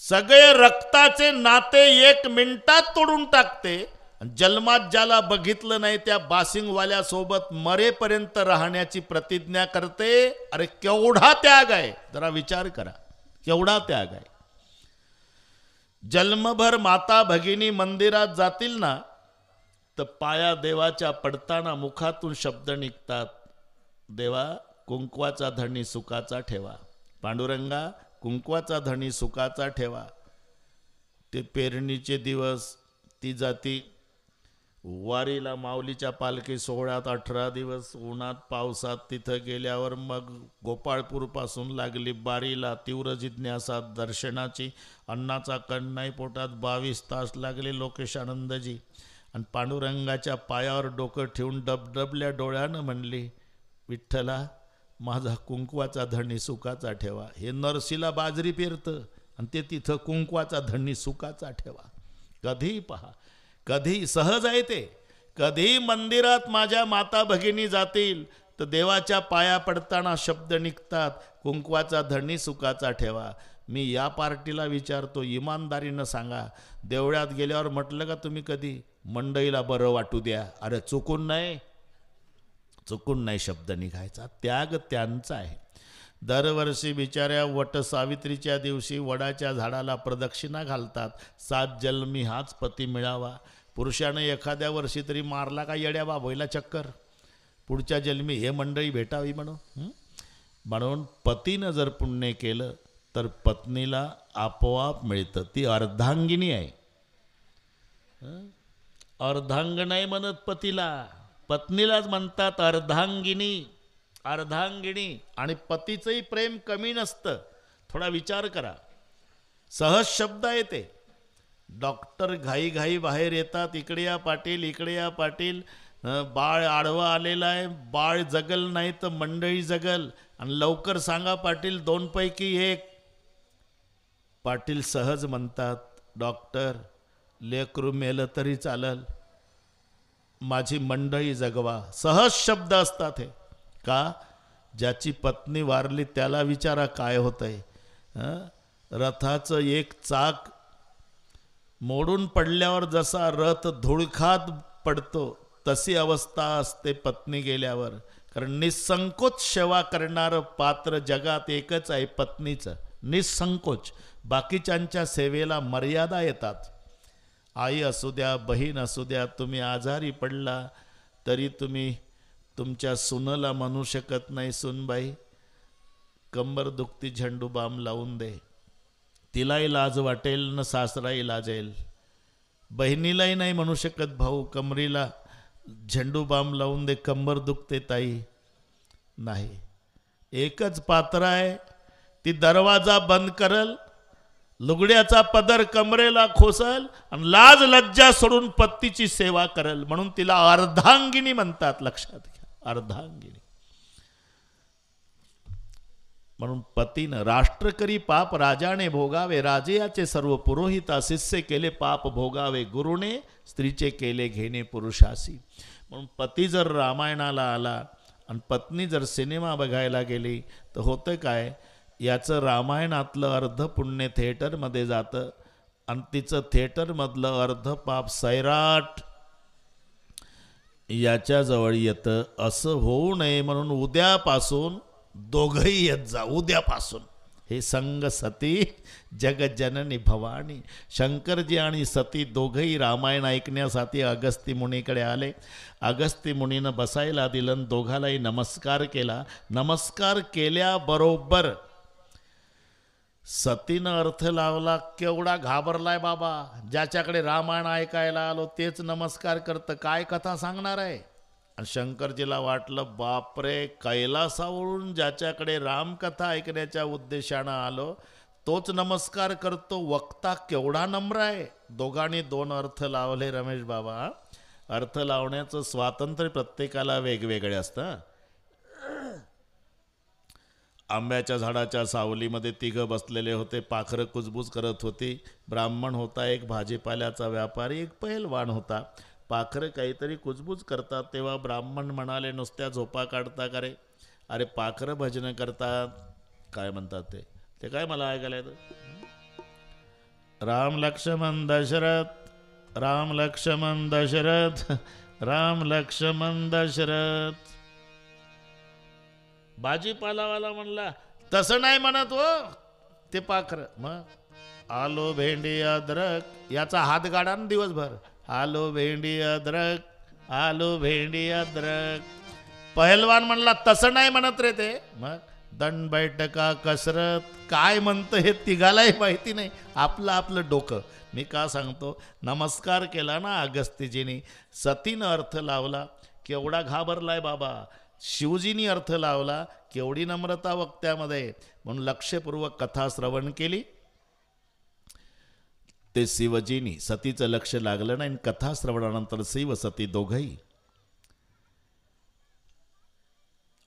Speaker 1: सगळे रक्ताचे नाते 1 मिनिटात तोडून टाकते. जन्मात ज्याला बघितलं नाही त्या बासिंगवाल्या सोबत मरेपर्यंत राहण्याची प्रतिज्ञा करते. अरे केवढा त्याग आहे, जरा विचार करा, केवढा त्याग आहे. जन्मभर माता भगिनी मंदिरात जातील ना, तर पाया देवाच्या पडताना मुखातून शब्द निघतात, देवा कुंकवाचा धणी सुखाचा ठेवा, पांडुरंगा कुंकवाचा धणी सुखाचा ठेवा. ते पेरणीचे दिवस, ती जाती वारीला माऊलीच्या पालखी सोहळ्यात 18 दिवस उन्हात पावसात, तिथं गेल्यावर मग गोपाळपूरपासून लागली बारीला तीव्र जिज्ञासा दर्शनाची. अन्नाचा कण नाही पोटात, 22 तास लागले लोकेशानंदजी. आणि पांडुरंगाच्या पायावर डोकं ठेवून डबडबल्या डोळ्यानं म्हणली, विठ्ठला माझा कुंकवाचा धणी सुखाचा ठेवा. हे नरसीला बाजरी पेरतं आणि ते तिथं कुंकवाचा धणी सुखाचा ठेवा. कधी पहा, कधी सहज आहे ते, कधी मंदिरात माझ्या माता भगिनी जातील तर देवाच्या पाया पडताना शब्द निघतात, कुंकवाचा धणी सुखाचा ठेवा. मी या पार्टीला विचारतो, इमानदारीनं सांगा, देवळात गेल्यावर म्हटलं का तुम्ही कधी मंडईला बरं वाटू द्या? अरे चुकून नाही, चुकून नाही शब्द निघायचा. त्याग त्यांचा आहे. दरवर्षी बिचाऱ्या वटसावित्रीच्या दिवशी वडाच्या झाडाला प्रदक्षिणा घालतात, 7 जन्मी हाच पती मिळावा. पुरुषानं एखाद्या वर्षी तरी मारला का येड्या बाबोईला चक्कर, पुढच्या जन्मी हे मंडळी भेटावी म्हणून. म्हणून पतीनं जर पुण्य केलं तर पत्नीला आपोआप मिळतं. ती अर्धांगिनी आहे. अर्धांग नाही म्हणत पतीला, पत्नीलाच म्हणतात अर्धांगिनी. अर्धांगिणी. आणि पतीचंही प्रेम कमी नसतं. थोडा विचार करा, सहज शब्द आहे ते. डॉक्टर घाई घाई बाहेर येतात, इकडे या पाटील, इकडे या पाटील, बाळ आडवं आलेलं आहे, बाळ जगल नाही तर मंडळी जगल, आणि लवकर सांगा पाटील 2 पैकी 1. पाटील सहज म्हणतात, डॉक्टर लेकरू मेलं तरी चालल, माझी मंडळी जगवा. सहज शब्द असतात हे. का? ज्याची पत्नी वारली त्याला विचारा काय होतंय. रथाचं एक चाक मोडून पडल्यावर जसा रथ धुळखात पडतो तशी अवस्था असते पत्नी गेल्यावर. कारण निसंकोच सेवा करणारं पात्र जगात एकच आहे, पत्नीचं. निसंकोच. बाकीच्यांच्या सेवेला मर्यादा येतात. आई असू द्या, बहीण असू द्या, तुम्ही आजारी पडला तरी तुम्ही तुमच्या सुनेला म्हणू शकत नाही, सुनबाई कंबर दुखती झेंडू बाम लावून दे. तिलाही लाज वाटेल न सासराही लाजेल. बहिणीलाही नाही म्हणू शकत, भाऊ कमरीला झेंडू बाम लावून दे, कंबर दुखते ताई. नाही, एकच पात्र आहे, ती दरवाजा बंद करल, लुगड्याचा पदर कमरेला खोसल आणि लाज लज्जा सोडून पत्तीची सेवा करल. म्हणून तिला अर्धांगिनी म्हणतात. लक्षात घ्या, अर्धांगिनी. म्हणून पतीनं राष्ट्र करी पाप राजाने भोगावे, राजयाचे सर्व पुरोहिता शिष्य केले पाप भोगावे, गुरुने स्त्रीचे केले घेणे पुरुषासी. म्हणून पती जर रामायणाला आला आणि पत्नी जर सिनेमा बघायला गेली तर होतं काय, याचं रामायणातलं अर्ध पुण्य थिएटरमध्ये जातं आणि तिचं थिएटरमधलं अर्ध पाप सैराट याच्याजवळ येतं. असं होऊ नये म्हणून उद्यापासून दोघंही येत जा. उद्यापासून हे संग सती जगजननी भवानी. शंकरजी आणि सती दोघंही रामायण ऐकण्यासाठी अगस्ती मुनीकडे आले. अगस्ती मुनीनं बसायला दिलं, दोघालाही नमस्कार केला. नमस्कार केल्याबरोबर सतीनं अर्थ लावला, केवढा घाबरलाय बाबा, ज्याच्याकडे रामायण ऐकायला आलो तेच नमस्कार करतं, काय कथा सांगणार आहे. आणि शंकरजीला वाटलं, बापरे, कैलासावरून ज्याच्याकडे रामकथा ऐकण्याच्या उद्देशानं आलो तोच नमस्कार करतो, वक्ता केवढा नम्र आहे. दोघांनी 2 अर्थ लावले. रमेश बाबा, अर्थ लावण्याचं स्वातंत्र्य प्रत्येकाला वेगवेगळे असतं. आंब्याच्या झाडाच्या सावलीमध्ये 3 बसलेले होते. पाखरं कुजबूज करत होती. ब्राह्मण होता, एक भाजीपाल्याचा व्यापारी, एक पहिलवान होता. पाखरं काहीतरी कुजबूज करतात तेव्हा ब्राह्मण म्हणाले, नुसत्या झोपा काढता का रे? अरे पाखरं भजनं करतात, काय म्हणतात ते काय मला ऐकायला येतं. राम लक्ष्मण दशरथ, राम लक्ष्मण दशरथ, राम लक्ष्मण दशरथ. भाजीपालावाला म्हणला तसं नाही म्हणत हो ते पाखर. मग आलो भेंडी अद्रक याचा हात गाडा ना दिवसभर. आलो भेंडी अद्रक, आलो भेंडी अद्रक. पहलवान म्हणला तसं नाही म्हणत रे ते. मग दंड बैठका कसरत काय म्हणतं हे तिघालाही माहिती नाही. आपलं आपलं डोकं. मी का सांगतो, नमस्कार केला ना अगस्त्यजींनी, सतीनं अर्थ लावला केवढा घाबरलाय बाबा. शिवजींनी अर्थ लावला केवढी नम्रता वक्त्यामध्ये. म्हणून लक्षपूर्वक कथा श्रवण केली. ते शिवजींनी सतीचं लक्ष लागलं नाही. कथा श्रवणानंतर शिव सती दोघंही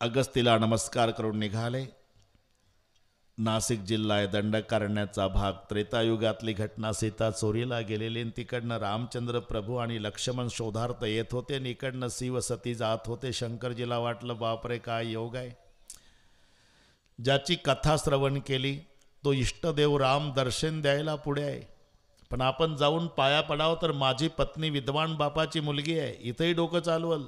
Speaker 1: अगस्तीला नमस्कार करून निघाले. नाशिक जिल्हा आहे, दंडकारण्याचा भाग. त्रेतायुगातली घटना. सीता चोरीला गेलेली, तिकडनं रामचंद्र प्रभू आणि लक्ष्मण शोधार्थ येत होते आणि इकडनं शिव सती जात होते. शंकरजीला वाटलं बापरे काय योग आहे. ज्याची कथा श्रवण केली तो इष्टदेव राम दर्शन द्यायला पुढे आहे. पण आपण जाऊन पाया पडावं तर माझी पत्नी विद्वान बापाची मुलगी आहे, इथंही डोकं चालवल.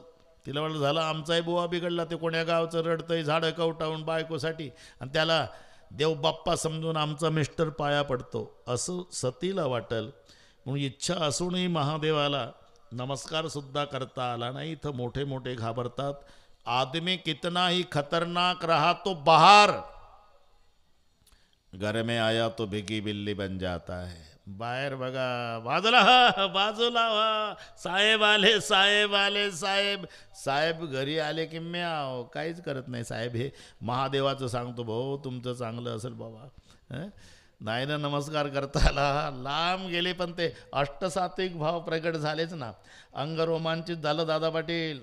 Speaker 1: तिला वाटलं झालं आमचाही बुवा बिघडला, ते कोण्या गावचं रडतंय झाडं कवटावून बायकोसाठी, आणि त्याला देव बाप्पा समजून आमचा मिस्टर पाया पडतो असं सतीला वाटल. म्हणून इच्छा असूनही महादेवाला नमस्कारसुद्धा करता आला नाही. इथं मोठे मोठे घाबरतात. आदमी कितना ही खतरनाक रहा तो बाहर, घर में आया तो भिगी बिल्ली बन जाता है. बाहेर बघा, बाजूला हा, बाजूला हा, साहेब आले, साहेब आले, साहेब. साहेब घरी आले की म्याव, काहीच करत नाही साहेब. हे महादेवाचं सांगतो भाऊ तुमचं चांगलं असेल बाबा. नाही ना नमस्कार करता आला, लांब गेले. पण ते अष्टसात्विक भाव प्रगट झालेच ना. अंग रोमांचित झालं दादा पाटील,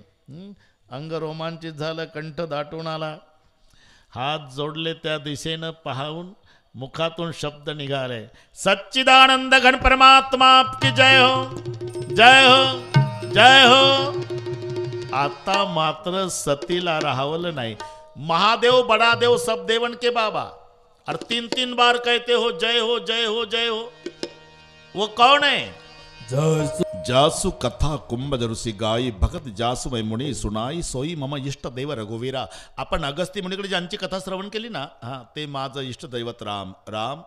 Speaker 1: अंग रोमांचित झालं. कंठ दाटून आला. हात जोडले त्या दिशेनं पाहून मुखातून शब्द निघाले, सच्चिदानंद घन परमात्मा की जय हो, जय हो, जय हो. आता मात्र सतीला राहावलं नाही. महादेव बडा देव सब देवन के बाबा, और 3-3 बार कहते हो जय हो, जय हो, जय हो. वो कौन है? जासु कथा कुंभ ऋषी गाई भगत जासु मै मुनी सुनाई सोई मम इष्ट देव रघुवीरा. आपण अगस्ती मुनीकडे ज्यांची कथा श्रवण केली ना, हाँ ते माझं इष्ट दैवत राम. राम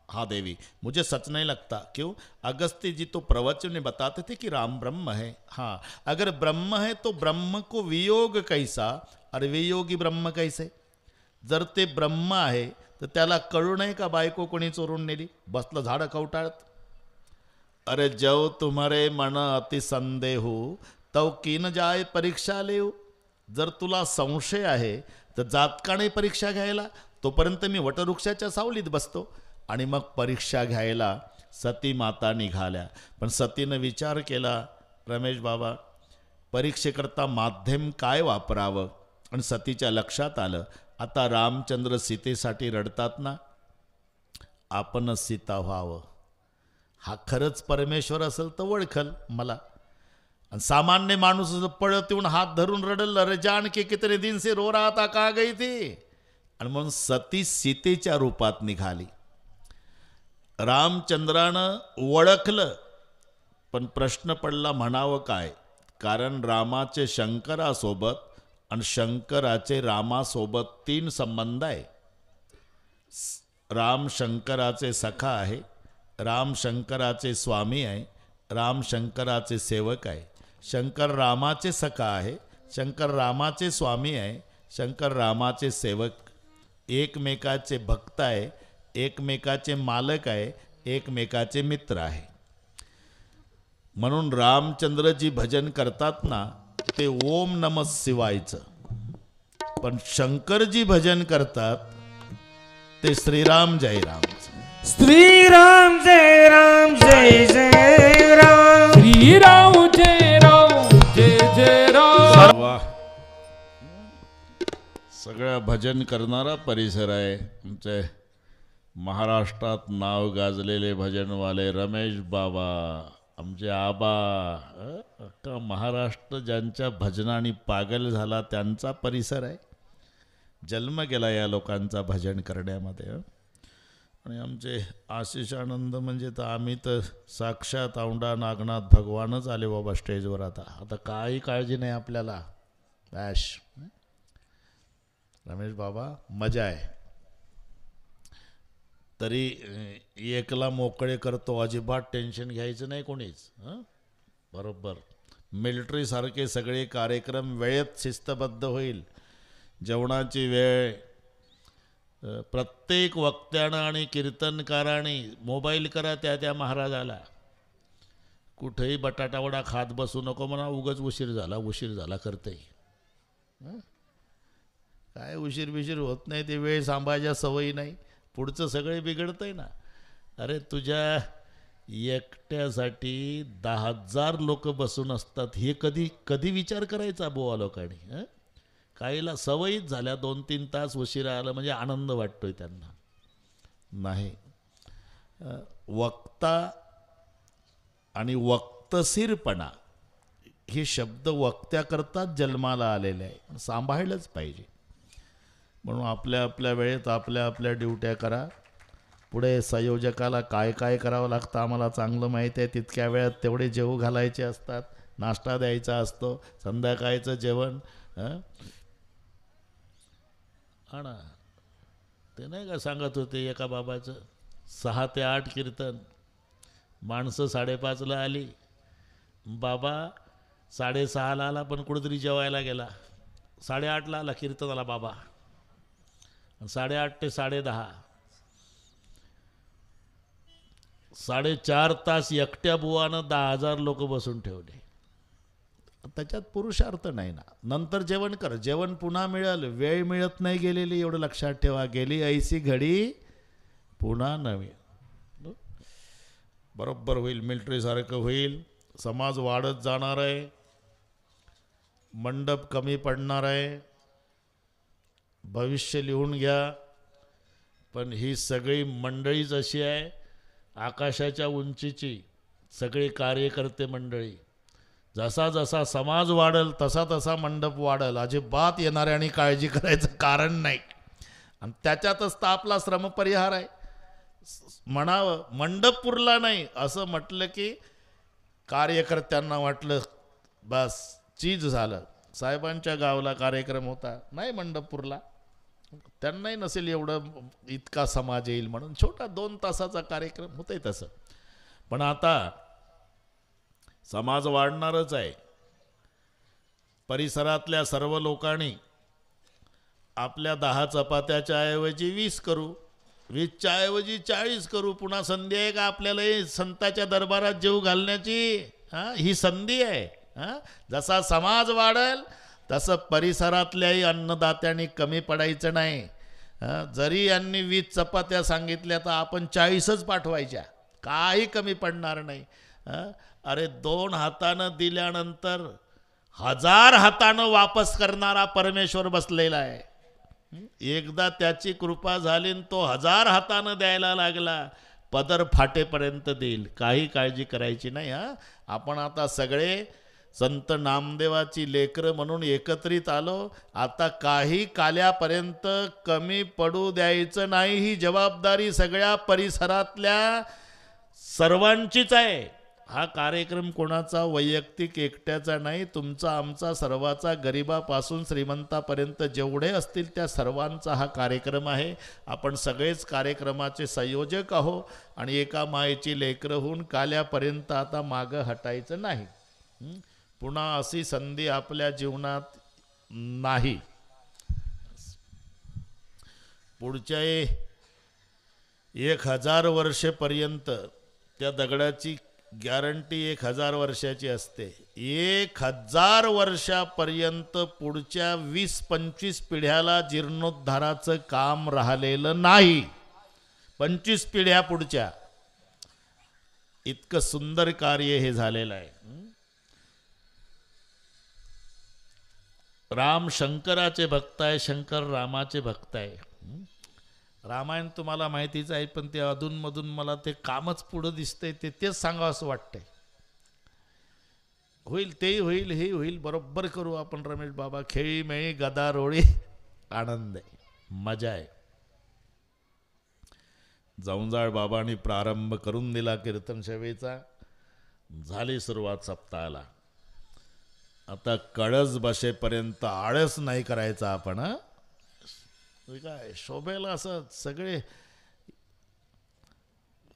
Speaker 1: हाँ देवी, मुझे सच नहीं लगता. क्यों? अगस्ती जी तो प्रवचन में बताते थे कि राम ब्रह्म है. हाँ, अगर ब्रह्म है तो ब्रह्म को वियोग कैसा और वियोगी ब्रह्म कैसे. जर ते ब्रह्म आहे तर त्याला कळू नये का बायको कोणी चोरून नेली. बसलं झाडं कवटाळत. अरे जव तुम्हारे मन अति संदेह तव कीन जाय परीक्षा लेव. जर तुला संशय आहे तर जातकाने परीक्षा घ्यायला. तोपर्यंत मी वटवृक्षाच्या सावलीत बसतो. आणि मग परीक्षा घ्यायला सती माता निघाल्या. पण सतीनं विचार केला, रमेश बाबा परीक्षेकरता माध्यम काय वापरावं. आणि सतीच्या लक्षात आलं, आता रामचंद्र सीतेसाठी रडतात ना, आपणच सीता व्हावं. हा खरंच परमेश्वर असेल तर ओळखल मला. आणि सामान्य माणूस पळत येऊन हात धरून रडल, अरे जानकी कितने दिन से रो रहा था, कहाँ गई थी. आणि म्हणून सती सीतेच्या रूपात निघाली. रामचंद्रानं ओळखलं, पण प्रश्न पडला म्हणावं काय. कारण रामाचे शंकरासोबत आणि शंकराचे रामासोबत 3 संबंध आहे. राम शंकराचे सखा आहे, राम शंकराचे स्वामी आहे, राम शंकराचे सेवक आहे. शंकर रामाचे सखा आहे, शंकर रामाचे स्वामी आहे, शंकर रामाचे सेवक, एकमेकाचे भक्त आहे, एकमेकाचे मालक आहे, एकमेकाचे मित्र आहे. म्हणून रामचंद्रजी भजन करतात ना ते ओम नमः शिवायचं. पण शंकरजी भजन करतात ते श्रीराम जय राम.
Speaker 2: श्रीराम जय राम, जय जय राम.
Speaker 3: श्रीराम जय राम, जय जय राम.
Speaker 1: सगळं भजन करणारा परिसर आहे. आमचे महाराष्ट्रात नाव गाजलेले भजनवाले रमेश बाबा, आमचे आबा. अख्खा महाराष्ट्र ज्यांच्या भजनाने पागल झाला त्यांचा परिसर आहे. जन्म गेला या लोकांचा भजन करण्यामध्ये. आणि आमचे आशिष आनंद म्हणजे तर आम्ही तर साक्षात औंढा नागनाथ भगवानच आले बाबा स्टेजवर. आता काही काळजी नाही आपल्याला. बॅश रमेश बाबा मजा आहे. तरी एकला मोकळे करतो, अजिबात टेन्शन घ्यायचं नाही कोणीच. बरोबर मिलिटरीसारखे सगळे कार्यक्रम वेळेत शिस्तबद्ध होईल. जेवणाची वेळ, प्रत्येक वक्त्यानं आणि कीर्तनकाराने मोबाईल करा त्या महाराजाला. कुठेही बटाटावडा खात बसू नको म्हणा, उगाच उशीर झाला करते. काय उशीर होत नाही, ते वेळ सांभाळायच्या सवयी नाही, पुढचं सगळे बिघडतंय ना. अरे तुझ्या एकट्यासाठी 10,000 लोक बसून असतात, हे कधी विचार करायचा बुवा लोकांनी. काहीला सवयीच झाल्या 2-3 तास उशिरा आलं म्हणजे आनंद वाटतोय त्यांना. नाही, वक्ता आणि वक्तशीरपणा हे शब्द वक्त्याकरताच जन्माला आलेले आहे, सांभाळलंच पाहिजे. म्हणून आपल्या वेळेत आपल्या ड्युट्या करा. पुढे संयोजकाला काय करावं लागतं आम्हाला चांगलं माहीत आहे. तितक्या वेळात तेवढे जेवू घालायचे असतात, नाश्ता द्यायचा असतो, संध्याकाळचं जेवण. हा ना, ते नाही का सांगत होते एका बाबाचं, 6 ते 8 कीर्तन, माणसं 5:30ला आली, बाबा 6:30ला आला पण कुठेतरी जेवायला गेला. 8:30ला आला कीर्तनाला बाबा, 8:30 ते 10:30 4.5 तास एकट्या बुवानं 10,000 लोक बसून ठेवले. त्याच्यात पुरुषार्थ नाही ना. नंतर जेवण कर, जेवण पुन्हा मिळेल, वेळ मिळत नाही गेलेली, एवढं लक्षात ठेवा. गेली ऐसी घडी पुन्हा नवी. बरोबर होईल, मिलिटरीसारखं होईल. समाज वाढत जाणार आहे, मंडप कमी पडणार आहे, भविष्य लिहून घ्या. पण ही सगळी मंडळीच अशी आहे, आकाशाच्या उंचीची सगळी कार्यकर्ते मंडळी. जसा समाज वाढेल तसा मंडप वाढेल. अजिबात येणाऱ्याने काळजी करायचं कारण नाही. आणि त्याच्यातच तर आपला श्रमपरिहार आहे. म्हणावं मंडप पुरला नाही असं म्हटलं की कार्यकर्त्यांना वाटलं बस चीज झालं. साहेबांच्या गावाला कार्यक्रम होता, नाही मंडप पुरला, त्यांनाही नसेल एवढं इतका समाज येईल म्हणून छोटा 2 तासाचा कार्यक्रम होतंय तसं. पण आता समाज वाढणारच आहे. परिसरातल्या सर्व लोकांनी आपल्या 10 चपात्याच्या ऐवजी 20 करू, 20च्या ऐवजी 40 करू. पुन्हा संधी आहे का आपल्याला संताच्या दरबारात जेवू घालण्याची? ही संधी आहे. जसा समाज वाढेल तसं परिसरातल्याही अन्नदात्यांनी कमी पडायचं नाही. जरी यांनी 20 चपात्या सांगितल्या तर आपण 40च पाठवायच्या, काही कमी पडणार नाही. अरे 2 हातानं दिल्यानंतर 1000 हातानं वापस करणारा परमेश्वर बसलेला आहे. एकदा त्याची कृपा झाली न तो 1000 हातानं द्यायला लागला, पदर फाटेपर्यंत देईल. काही काळजी करायची नाही. आपण आता सगळे संत नामदेवाची लेकरं म्हणून एकत्रित आलो. आता काही काल्यापर्यंत कमी पडू द्यायचं नाही. ही जबाबदारी सगळ्या परिसरातल्या सर्वांचीच आहे. हा कार्यक्रम कोणाचा वैयक्तिक एकट्याचा नाही, तुमचा आमचा सर्वाचा, गरिबापासून श्रीमंतापर्यंत जेवढे असतील त्या सर्वांचा हा कार्यक्रम आहे. आपण सगळेच कार्यक्रमाचे संयोजक आहो आणि एका मायेची लेकरं होऊन काल्यापर्यंत आता मागं हटायचं नाही. पुन्हा अशी संधी आपल्या जीवनात नाही. पुढच्या 1000 वर्षेपर्यंत त्या दगडाची गॅरंटी 1000 वर्षाची असते. 1000 वर्षापर्यंत पुढच्या 20-25 पिढ्याला जीर्णोद्धाराचं काम राहिलेलं नाही. 25 पिढ्या पुढच्या. इतकं सुंदर कार्य हे झालेलं आहे. राम शंकराचे भक्त आहे, शंकर रामाचे भक्त आहे. रामायण तुम्हाला माहितीच आहे, पण ते अधूनमधून मला ते कामच पुढं दिसतंय, तेच सांगावं असं वाटतंय. होईल तेही होईल, हे होईल, बरोबर करू आपण रमेश बाबा. खेळी मेळी गदा रोळी, आनंद आहे, मजा आहे. जाऊंजाळ बाबांनी प्रारंभ करून दिला कीर्तन सेवेचा. झाली सुरुवात सप्ताहाला. आता कळस बसेपर्यंत आळस नाही करायचा आपण. काय शोभेला असं सगळे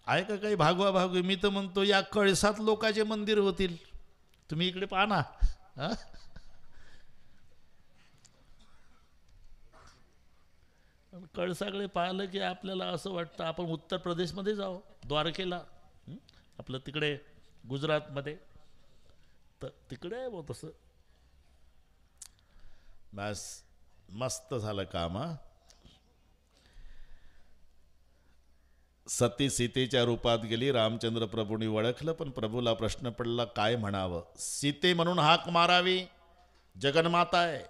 Speaker 1: आहे का काही भागवा भागवी. मी तर म्हणतो या कळसात लोकांचे मंदिर होतील. तुम्ही इकडे पाहा ना. कळसाकडे पाहिलं की आपल्याला असं वाटतं आपण उत्तर प्रदेशमध्ये जाऊ, द्वारकेला, आपलं तिकडे गुजरातमध्ये. तर तिकडे आहे बो तसं. बस मस्त झालं काम. सती सीतेच्या रूपात गेली. रामचंद्र प्रभूंनी ओळखलं, पण प्रभूला प्रश्न पडला काय म्हणावं. सीते म्हणून हाक मारावी, जगन्माता आहे.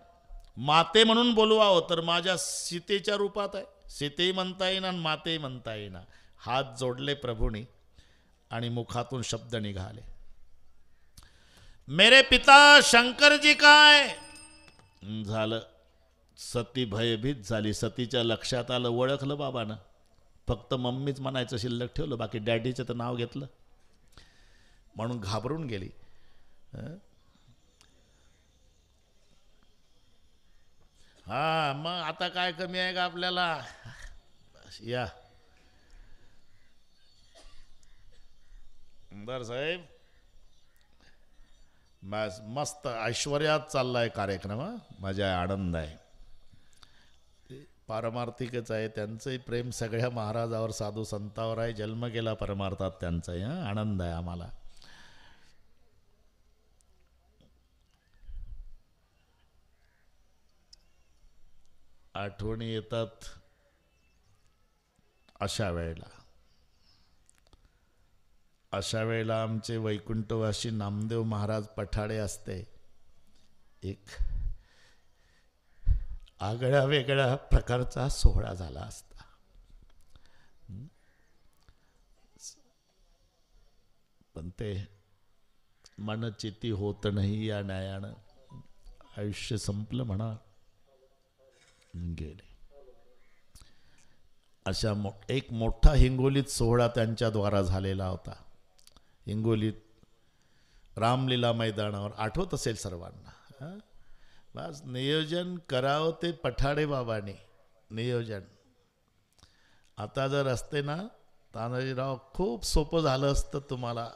Speaker 1: माते म्हणून बोलवावं तर माझ्या सीतेच्या रूपात आहे. सीतेही म्हणता येईना आणि मातेही म्हणता येईना. हात जोडले प्रभूंनी आणि मुखातून शब्द निघाले, मेरे पिता शंकरजी काय. झालं. सती भयभीत झाली. सतीच्या लक्षात आलं, ओळखलं बाबानं. फक्त मम्मीच म्हणायचं शिल्लक ठेवलं, बाकी डॅडीचं तर नाव घेतलं. म्हणून घाबरून गेली. हा मग आता काय कमी आहे का आपल्याला. या आमदार साहेब, मस्त ऐश्वर्यात चाललाय कार्यक्रम. माझा आनंद आहे. पारमार्थिकच आहे. त्यांचंही प्रेम सगळ्या महाराजावर, साधू संतावर आहे. जन्म गेला परमार्थात त्यांचाही. आनंद आहे आम्हाला. आठवणी येतात अशा वेळेला आमचे वैकुंठवासी नामदेव महाराज पठाडे असते. एक आगळ्या वेगळ्या प्रकारचा सोहळा झाला असता. पण ते मनचिती होत नाही या न्यायानं. आयुष्य संपलं म्हणा, गेले. अशा एक मोठा हिंगोलीत सोहळा त्यांच्या द्वारा झालेला होता. हिंगोलीत रामलीला मैदानावर. आठवत असेल सर्वांना. बस नियोजन करावं ते पठाडे बाबांनी नियोजन. आता जर असते ना तानाजीराव, खूप सोपं झालं असतं तुम्हाला.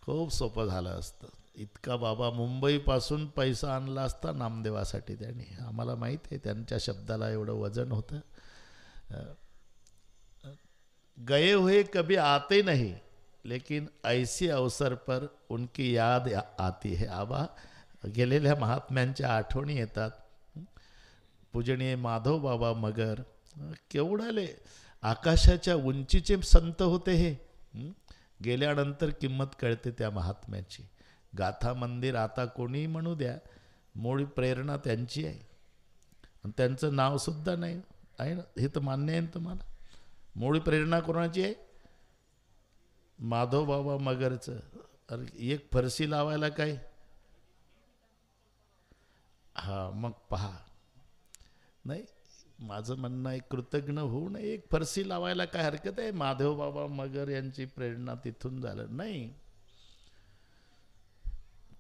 Speaker 1: खूप सोपं झालं असतं. इतका बाबा मुंबईपासून पैसा आणला असता नामदेवासाठी त्यांनी. आम्हाला माहीत आहे त्यांच्या शब्दाला एवढं वजन होतं. गए हुए कभी आते नहीं, लेकिन ऐसी अवसर पर उनकी याद आती है. आबा गेलेल्या महात्म्यांच्या आठवणी येतात. पूजनीय माधव बाबा मगर केवढाले आकाशाच्या उंचीचे संत होते हे. गेल्यानंतर किंमत कळते त्या महात्म्याची. गाथा मंदिर आता कोणीही म्हणू द्या, मूळ प्रेरणा त्यांची आहे. आणि त्यांचं नावसुद्धा नाही आहे ना, हे तर मान्य आहे ना तुम्हाला. मूळ प्रेरणा कोणाची आहे? माधव बाबा मगरचं. अरे एक फरशी लावायला काय. हा मग पहा. नाही, माझं म्हणणं आहे कृतज्ञ होऊ नये. एक फरशी लावायला काय हरकत आहे. माधव बाबा मगर यांची प्रेरणा तिथून झालं नाही.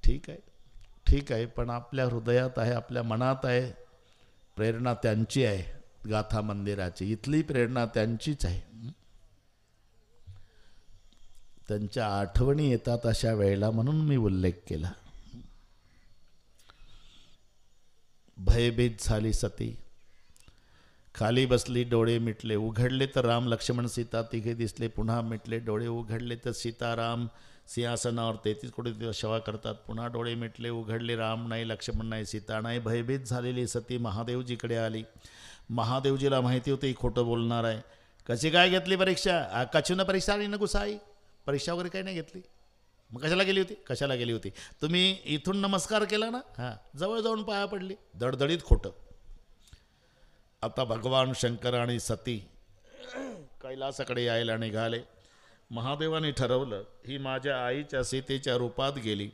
Speaker 1: ठीक आहे, ठीक आहे. पण आपल्या हृदयात आहे, आपल्या मनात आहे. प्रेरणा त्यांची आहे. गाथा मंदिराची इथली प्रेरणा त्यांचीच आहे. त्यांच्या आठवणी येतात अशा वेळेला, म्हणून मी उल्लेख केला. भयभीत झाली सती. खाली बसली, डोळे मिटले. उघडले तर राम लक्ष्मण सीता तिघे दिसले. पुन्हा मिटले. डोळे उघडले तर सीताराम सिंहासनावर 33 कोटी सेवा करतात. पुन्हा डोळे मिटले. उघडले. राम नाही, लक्ष्मण नाही, सीता नाही. भयभीत झालेली सती महादेवजीकडे आली. महादेवजीला माहिती होती खोटं बोलणार आहे. कशी काय घेतली परीक्षा? कचून परीक्षा आणि न गुसाई. परीक्षा वगैरे काही नाही घेतली. मग कशाला गेली होती? कशाला गेली होती? तुम्ही इथून नमस्कार केला ना, हां, जवळ जाऊन पाया पडली. दडदडीत खोटं. आता भगवान शंकर आणि सती कैलासाकडे यायला निघाले. महादेवाने ठरवलं, ही माझ्या आईच्या सीतेच्या रूपात गेली.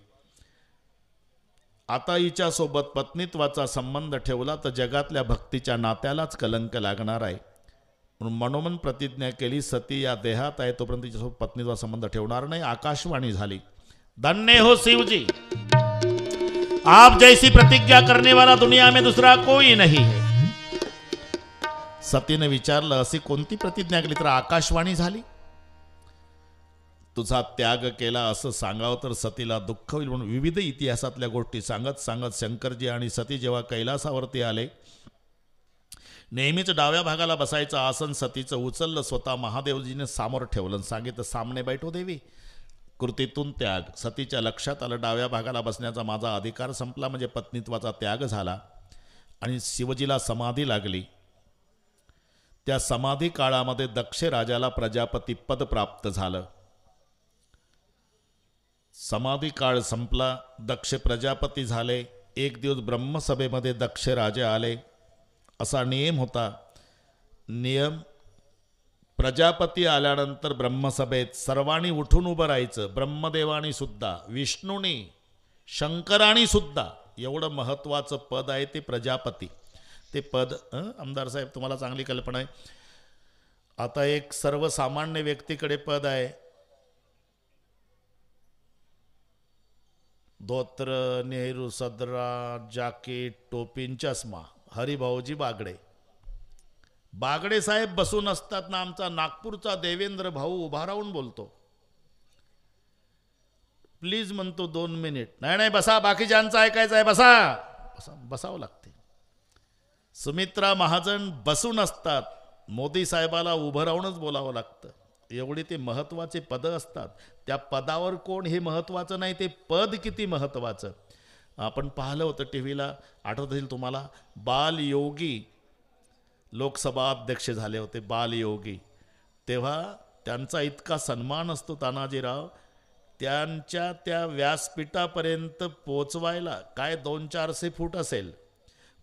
Speaker 1: आता हिच्यासोबत पत्नीत्वाचा संबंध ठेवला तर जगातल्या भक्तीच्या नात्यालाच कलंक लागणार आहे. म्हणून मनोमन प्रतिज्ञा केली, सती या देहात आहे तोपर्यंत तिच्यासोबत पत्नीचा संबंध ठेवणार नाही. आकाशवाणी झाली, धन्य हो शिव जी, आप जैसी प्रतिज्ञा करने वाला दुनिया में दूसरा कोई नहीं है. सतीने विचारलं, अशी कोणती प्रतिज्ञा केली? तर आकाशवाणी झाली, तुझा त्याग केला असं सांगावं तर सतीला दुःख होईल. म्हणून विविध इतिहासातल्या गोष्टी सांगत सांगत शंकरजी आणि सती जेव्हा कैलासावरती आले, नेहमीच डाव्या भागाला बसायचं आसन सतीचं उचललं, स्वतः महादेवजीने समोर ठेवलं, सांगितलं, सामने बैठो देवी. कृतीतून त्याग. सतीच्या लक्षात आलं, डाव्या भागाला बसण्याचा माझा अधिकार संपला, म्हणजे पत्नीत्वाचा त्याग झाला. आणि शिवजीला समाधी लागली. त्या समाधी काळामध्ये दक्ष राजाला प्रजापती पद प्राप्त झालं. समाधी काळ संपला, दक्ष प्रजापती झाले. एक दिवस ब्रह्मसभेमध्ये दक्ष राजे आले. असा नियम होता. नियम, प्रजापती आल्यानंतर ब्रह्मसभेत सर्वांनी उठून उभं राहायचं. ब्रह्मदेवानी सुद्धा, विष्णूनी, शंकरानी सुद्धा. एवढं महत्त्वाचं पद आहे ते प्रजापती. ते पद आमदार साहेब तुम्हाला चांगली कल्पना आहे. आता एक सर्वसामान्य व्यक्तीकडे पद आहे, धोत्र, नेहरू सदरा, जाकीट, टोपीन, चष्मा. हरिभाऊजी बागडे. बागडे साहेब बसून असतात ना, आमचा नागपूरचा देवेंद्र भाऊ उभा राहून बोलतो. प्लीज म्हणतो 2 मिनिट. नाही नाही बसा, बाकीच्यांचं ऐकायचं आहे, बसा. बसावं लागते. सुमित्रा महाजन बसून असतात, मोदी साहेबाला उभं राहूनच बोलावं लागतं. एवढी ते महत्त्वाचे पदं असतात. त्या पदावर कोण हे महत्त्वाचं नाही, ते पद किती महत्त्वाचं. आपण पाहिलं होतं टी व्हीला, आठवत असेल तुम्हाला, बालयोगी लोकसभा अध्यक्ष झाले होते, बालयोगी. तेव्हा त्यांचा इतका सन्मान असतो तानाजीराव, त्यांच्या त्या व्यासपीठापर्यंत पोचवायला काय 200-400 फूट असेल,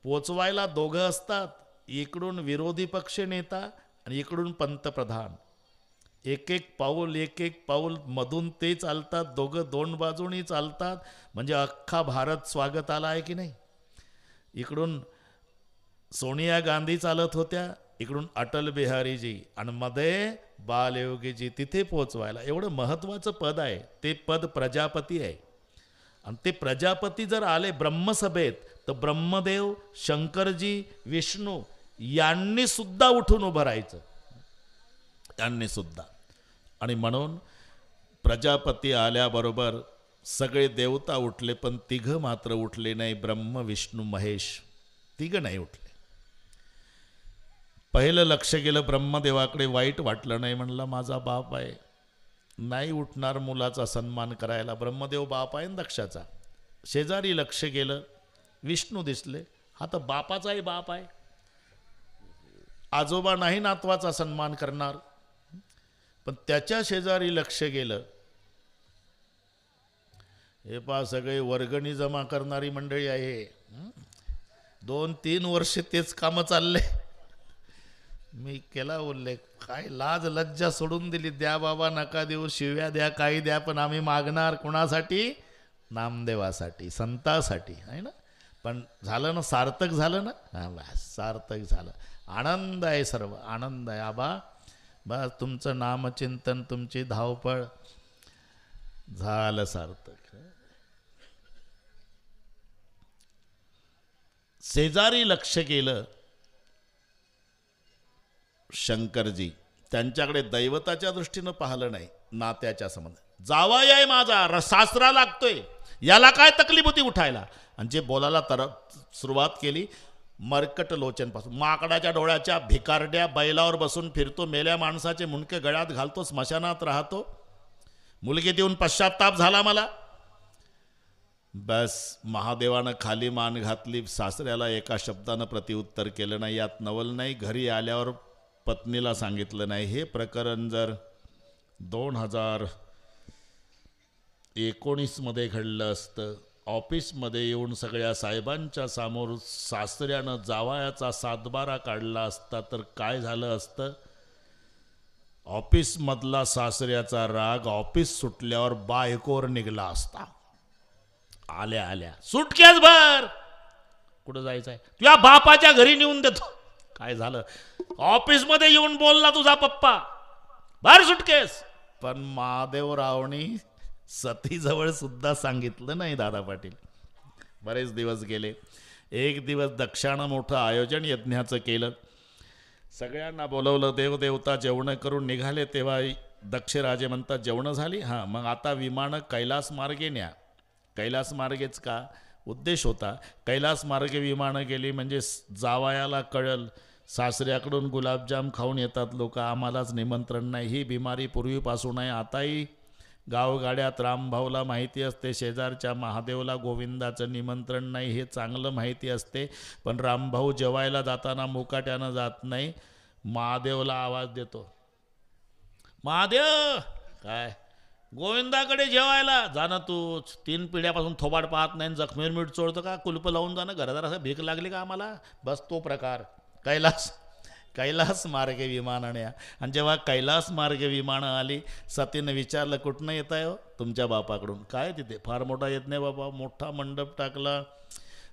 Speaker 1: पोचवायला दोघं असतात. इकडून विरोधी पक्ष नेता आणि इकडून पंतप्रधान. एक एक पाऊल मधून ते चालतात, दोघं 2 बाजूनी चालतात. म्हणजे अख्खा भारत स्वागताला आहे की नाही. इकडून सोनिया गांधी चालत होत्या, इकडून अटल बिहारीजी, आणि मध्ये बालयोगीजी. तिथे पोचवायला एवढं महत्त्वाचं पद आहे. ते पद प्रजापती आहे. आणि ते प्रजापती जर आले ब्रह्मसभेत, तर ब्रह्मदेव, शंकरजी, विष्णू यांनी सुद्धा उठून उभं राहायचं, यांनी सुद्धा. आणि म्हणून प्रजापती आल्याबरोबर सगळे देवता उठले, पण तिघं मात्र उठले नाही. ब्रह्म, विष्णू, महेश तिघं नाही उठले. पहिलं लक्ष गेलं ब्रह्मदेवाकडे, वाईट वाटलं नाही. म्हणलं माझा बाप आहे, नाही उठणार मुलाचा सन्मान करायला. ब्रह्मदेव बाप आहे दक्षाचा. शेजारी लक्ष गेलं, विष्णू दिसले, हा तर बापाचाही बाप आहे. आजोबा नाही नातवाचा सन्मान करणार. पण त्याच्या शेजारी लक्ष गेलं, हे पहा सगळे वर्गणी जमा करणारी मंडळी आहे. 2-3 वर्ष तेच कामं चालले. मी केला उल्लेख, काय लाज लज्जा सोडून दिली. द्या बाबा, नका देऊ, शिव्या द्या, काही द्या, पण आम्ही मागणार कोणासाठी? नामदेवासाठी, संतासाठी, आहे ना. पण झालं ना, सार्थक झालं ना. हां बस, सार्थक झालं. आनंद आहे, सर्व आनंद आहे. आबा बस, तुमचं नामचिंतन, तुमची धावपळ झालं सार्थक. शेजारी लक्ष केलं शंकरजी, त्यांच्याकडे दैवताच्या दृष्टीनं पाहिलं नाही, नात्याच्या संबंध. जावाई आहे माझा, सासरा लागतोय, याला काय तकलीफ होती उठायला. आणि जे बोलायला सुरुवात केली, मरकट लोचनपासून, माकडाच्या डोळ्याच्या भिकारड्या, बैलावर बसून फिरतो, मेल्या माणसाचे मुंडके गळ्यात घालतो, स्मशानात राहतो, मुलगी देऊन पश्चाताप झाला मला. बस, महादेवानं खाली मान घातली. सासऱ्याला एका शब्दानं प्रतिउत्तर केलं नाही, यात नवल नाही. घरी आल्यावर पत्नीला सांगितलं नाही. हे प्रकरण जर 2019 मध्ये घडलं असतं, ऑफिसमध्ये येऊन सगळ्या साहेबांच्या समोर सासऱ्यानं जावयाचा सातबारा काढला असता, तर काय झालं असतं? ऑफिसमधला सासऱ्याचा राग ऑफिस सुटल्यावर बायकोवर निघला असता. आल्या आल्या सुटकेच भर, कुठं जायचं आहे? तुझ्या बापाच्या घरी नेऊन देतो. काय झालं? ऑफिसमध्ये येऊन बोलला तुझा पप्पा, बाहेर सुटकेस. पण महादेवरावनी सतीजवळ सुद्धा सांगितलं नाही दादा पाटील. बरेच दिवस गेले. एक दिवस दक्षानं मोठं आयोजन यज्ञाचं केलं. सगळ्यांना बोलवलं, देवदेवता जेवणं करून निघाले. तेव्हा दक्षराजे म्हणतात, जेवणं झाली? हां, मग आता विमानं कैलास मार्गे न्या. कैलास मार्गेच का उद्देश होता. कैलास मार्गे विमानं गेली म्हणजे जावयाला कळल सासऱ्याकडून गुलाबजाम खाऊन येतात लोक, आम्हालाच निमंत्रण नाही. ही बिमारी पूर्वीपासून आहे. आताही गावगाड्यात रामभाऊला माहिती असते शेजारच्या महादेवला गोविंदाचं निमंत्रण नाही, हे चांगलं माहिती असते. पण रामभाऊ जेवायला जाताना मुकाट्यानं जात नाही, महादेवला आवाज देतो, महादेव काय गोविंदाकडे जेवायला जाणं. तू 3 पिढ्यापासून थोबाड पाहत नाही, जखमेर मीठ चोळतं का, कुलप लावून जाणं, घरादार असं भीक लागली का आम्हाला. बस तो प्रकार. कैलास मार्गे विमानाने. आणि जेव्हा कैलास मार्गे विमानं आली, सतीनं विचारलं, कुठनं येत आहे हो? तुमच्या बापाकडून. काय तिथे? फार मोठा येत नाही बाबा, मोठा मंडप टाकला,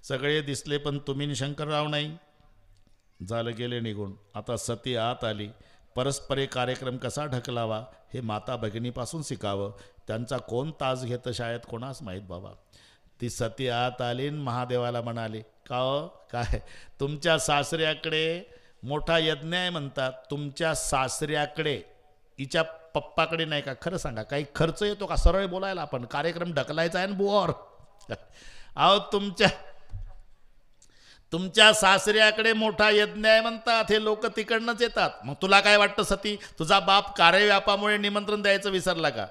Speaker 1: सगळे दिसले, पण तुम्ही शंकरराव नाही. झालं, गेले निघून. आता सती आत आली. परस्परे कार्यक्रम कसा ढकलावा हे माता भगिनीपासून शिकावं. त्यांचा कोण तास घेतं शाळेत कोणास माहीत बाबा. ती सती आत आली, महादेवाला म्हणाली, का हो काय तुमच्या सासऱ्याकडे मोठा यज्ञ आहे म्हणतात, तुमच्या सासऱ्याकडे, हिच्या पप्पाकडे नाही का? खरं सांगा, काही खर्च येतो का? सरळ बोलायला आपण, कार्यक्रम ढकलायचा आहे ना बुवावर. अहो तुमच्या सासऱ्याकडे मोठा यज्ञ आहे म्हणतात, हे लोक तिकडनंच येतात. मग तुला काय वाटतं सती, तुझा बाप कार्यव्यापामुळे निमंत्रण द्यायचं विसरला का?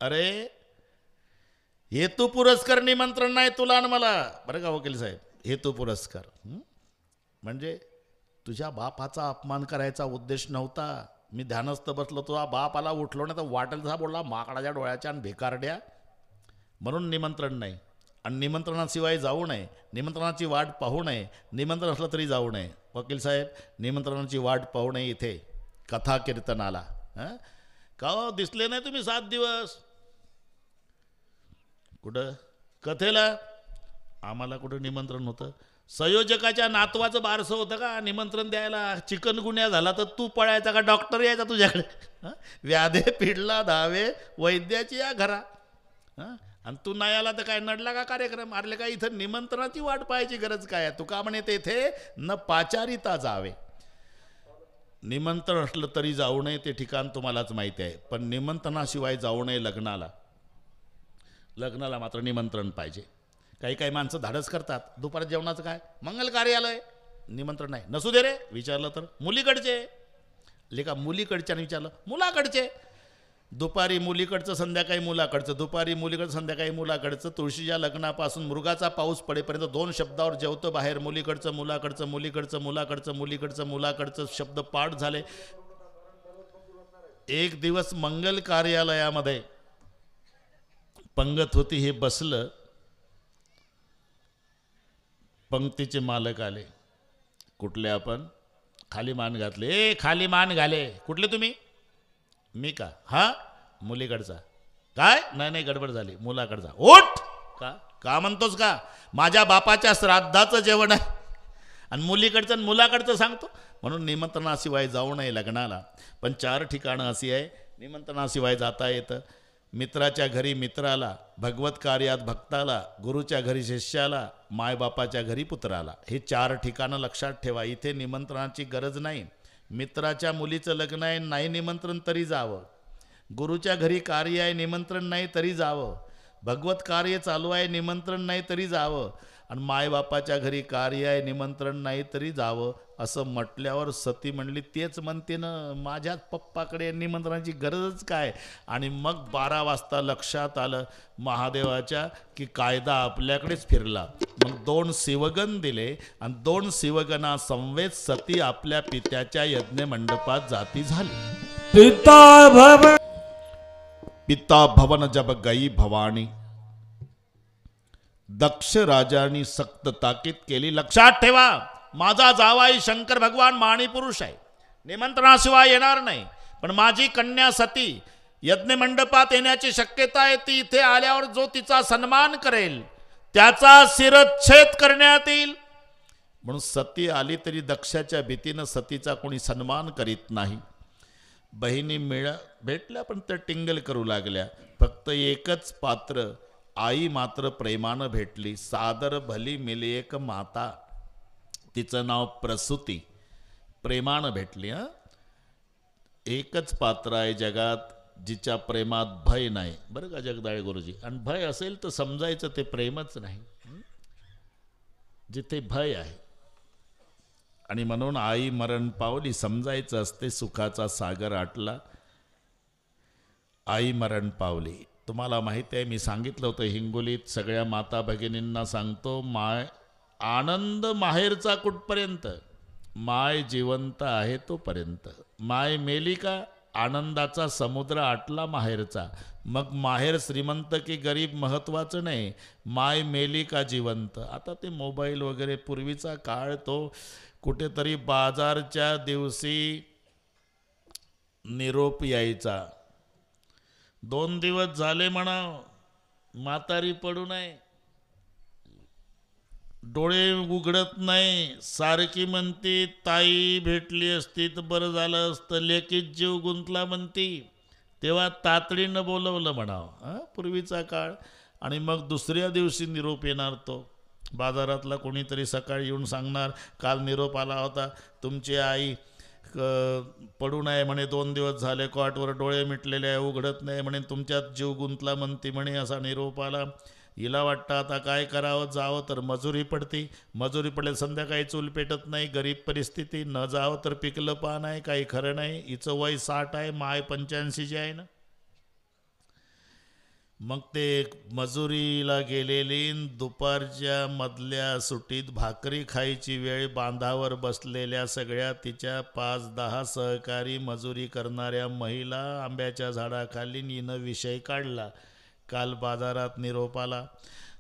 Speaker 1: अरे हेतू पुरस्कार निमंत्रण नाही तुला आणि मला, बरं का वकील साहेब. हेतू पुरस्कार म्हणजे तुझ्या बापाचा अपमान करायचा उद्देश नव्हता. मी ध्यानस्थ बसलो, तुझा बाप आला, उठलो नाही तर वाटेल तसा बोलला, माकडाच्या डोळ्याच्या आणि भेकारड्या, म्हणून निमंत्रण नाही. आणि निमंत्रणाशिवाय जाऊ नये, निमंत्रणाची वाट पाहू नये, निमंत्रण असलं तरी जाऊ नये. वकील साहेब, निमंत्रणाची वाट पाहू नये इथे कथा कीर्तनाला. का हो दिसले नाही तुम्ही 7 दिवस? कुठं कथेला? आम्हाला कुठं निमंत्रण होतं? संयोजकाच्या नातवाचं बारसं होतं का निमंत्रण द्यायला? चिकनगुन्या झाला तर तू पळायचा का डॉक्टर यायचा तुझ्याकडे? व्याधे पिडला धावे वैद्याची या घरा. आणि तू नाही आला तर काय नडला का कार्यक्रम? अरले का इथं निमंत्रणाची वाट पाहायची गरज काय आहे? तू का म्हणे तेथे न पाचारिता जावे. निमंत्रण असलं तरी जाऊ नये, ते ठिकाण तुम्हालाच माहिती आहे. पण निमंत्रणाशिवाय जाऊ नये लग्नाला. लग्नाला मात्र निमंत्रण पाहिजे. काही माणसं धाडस करतात, दुपार जेवणाचं काय, मंगल कार्यालय, निमंत्रण नाही. नसू दे रे, विचारलं तर मुलीकडचे. लेखा मुलीकडच्याने विचारलं मुलाकडचे. दुपारी मुलीकडचं, संध्याकाळी मुलाकडचं, दुपारी मुलीकडचं, संध्याकाळी मुलाकडचं. तुळशीच्या लग्नापासून मृगाचा पाऊस पडेपर्यंत 2 शब्दावर जेवतं बाहेर. मुलीकडचं, मुलाकडचं, मुलीकडचं, मुलाकडचं, मुलीकडचं, मुलाकडचं शब्द पाठ झाले. एक दिवस मंगल कार्यालयामध्ये पंगत होती, हे बसलं. पंक्तीचे मालक आले. कुठले आपण? खाली मान घातले. ए खाली मान घाले. कुठले तुम्ही? मी का? हा मुलीकडचा. काय? नाही गडबड झाली, मुलाकडचा. ओठ का म्हणतोस का? माझ्या बापाच्या श्राद्धाचं जेवण आहे आणि मुलाकडचं सांगतो. म्हणून निमंत्रणाशिवाय जाऊ नये लग्नाला. पण 4 ठिकाणं अशी आहे निमंत्रणाशिवाय जाता येतं. मित्राच्या घरी मित्राला, भगवत कार्यात भक्ताला, गुरुच्या घरी शिष्याला, मायबापाच्या घरी पुत्राला. हे 4 ठिकाणं लक्षात ठेवा. इथे निमंत्रणाची गरज नाही. मित्राच्या मुलीचं लग्न आहे, नाही निमंत्रण तरी जावं. गुरुच्या घरी कार्य आहे, निमंत्रण नाही तरी जावं. भगवत कार्य चालू आहे, निमंत्रण नाही तरी जावं. आणि मायबापाच्या घरी कार्य आहे, निमंत्रण नाही तरी जावं. असं म्हटल्यावर सती म्हणली, तेच म्हणते ना, माझ्याच पप्पाकडे निमंत्रणाची गरजच काय. आणि मग 12 वाजता लक्षात आलं महादेवाच्या की कायदा आपल्याकडेच फिरला. मग 2 शिवगण दिले आणि 2 शिवगणा संवेद सती आपल्या पित्याच्या यज्ञ मंडपात जाती झाली. पिता भवन जब गई भवानी. दक्ष राजानी सक्त ताकीद केली, लक्षात ठेवा माझा जावाई शंकर भगवान माणिपुरुष आहे, निमंत्रणाशिवाय येणार नाही. पण माझी कन्या सती यज्ञ मंडपात येण्याची शक्यता आहे. ती इथे आल्यावर जो तिचा सन्मान करेल त्याचा शिरच्छेद करण्यात येईल. म्हणून सती आली तरी दक्षाच्या भीतीनं सतीचा कोणी सन्मान करीत नाही. बहिणी भेटल्या पण त्या टिंगल करू लागल्या. फक्त एकच पात्र आई मात्र प्रेमानं भेटली. सादर भली मिली एक माता, तिचं नाव प्रसूती. प्रेमानं भेटली. एकच पात्र आहे जगात जिच्या प्रेमात भय नाही. बरं का जगदाळे गुरुजी. आणि भय असेल तर समजायचं ते प्रेमच नाही, जिथे भय आहे. आणि म्हणून आई मरण पावली समजायचं असते. सुखाचा सागर आटला, आई मरण पावली. तुम्हाला माहिती आहे, मी सांगितलं होतं हिंगोलीत सगळ्या माता भगिनींना सांगतो, माय आनंद माहेरचा कुठपर्यंत, माय जिवंत आहे तोपर्यंत. माय मेली का आनंदाचा समुद्र आटला माहेरचा. मग माहेर श्रीमंत की गरीब महत्त्वाचं नाही, माय मेली का जिवंत. आता ते मोबाईल वगैरे, पूर्वीचा काळ तो कुठेतरी बाजारच्या दिवशी निरोप यायचा. 2 दिवस झाले म्हणा म्हातारी पडू नये, डोळे उघडत नाही, सारखी म्हणती ताई भेटली असती तर बरं झालं असतं, लेकीत जीव गुंतला म्हणती. तेव्हा तातडीनं बोलवलं म्हणावं, पूर्वीचा काळ. आणि मग दुसऱ्या दिवशी निरोप येणार. तो बाजारातला कोणीतरी सकाळी येऊन सांगणार, काल निरोप आला होता, तुमची आई पडू नये म्हणे, 2 दिवस झाले कॉटवर डोळे मिटलेले आहे, उघडत नाही म्हणे, तुमच्यात जीव गुंतला म्हणते म्हणे, असा निरोप आला. हिला वाटतं आता काय करावं, जावं तर मजुरी पडती, मजुरी पडले संध्याकाळी चूल पेटत नाही, गरीब परिस्थिती, न जावं तर पिकलं पा नाही, काही खरं नाही. हिचं वय 60 आहे, माय 85ची आहे ना. मग ते मजुरीला गेलेली दुपारच्या मधल्या सुटीत भाकरी खायची वेळ, बांधावर बसलेल्या सगळ्या तिच्या 5-10 सहकारी मजुरी करणाऱ्या महिला आंब्याच्या झाडाखाली हिनं विषय काढला. काल बाजारात निरोप आला,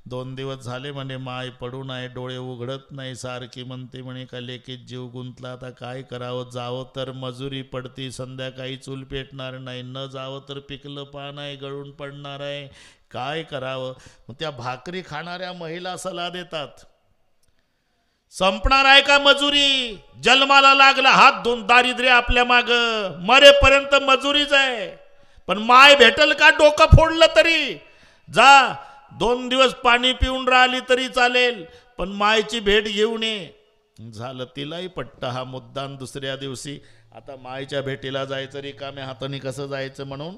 Speaker 1: 2 दिवस झाले म्हणे माय पडू नये, डोळे उघडत नाही, सारखी म्हणते म्हणे का लेकीत जीव गुंतला, आता काय करावं, जावं तर मजुरी पडती, संध्याकाळी चूल पेटणार नाही, न जावं तर पिकलं पा नाही, गळून पडणार आहे, काय करावं. मग त्या भाकरी खाणाऱ्या महिला सल्ला देतात, संपणार आहे का मजुरी, जन्माला लागला हात धुवून दारिद्र्य आपल्या माग, मरेपर्यंत मजुरीच आहे, पण माय भेटल का डोकं फोडलं तरी, जा 2 दिवस पाणी पिऊन राहिली तरी चालेल, पण मायची भेट घेऊन ये. झालं, तिलाही पट्टा हा मुद्दाम. दुसऱ्या दिवशी आता मायच्या भेटीला जायचं, रिकाम्या हाताने कसं जायचं म्हणून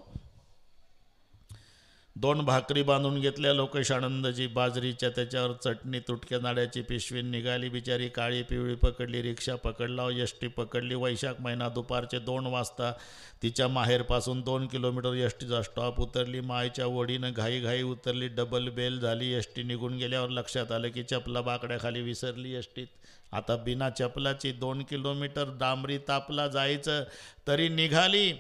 Speaker 1: 2 भाकरी बांधून घेतल्या लोकेश आनंदजी बाजरीच्या, त्याच्यावर चटणी, तुटक्या नाड्याची पिशवी. निघाली बिचारी, काळी पिवळी पकडली, रिक्षा पकडला, एसटी पकडली. वैशाख महिना, दुपारचे 2 वाजता तिच्या माहेरपासून 2 किलोमीटर एसटीचा स्टॉप उतरली. मायच्या ओढीनं घाई उतरली, डबल बेल झाली. एसटी निघून गेल्यावर लक्षात आलं की चपला बाकड्याखाली विसरली एसटीत. आता बिना चपलाची 2 किलोमीटर डांबरी तापला जायचं तरी निघाली.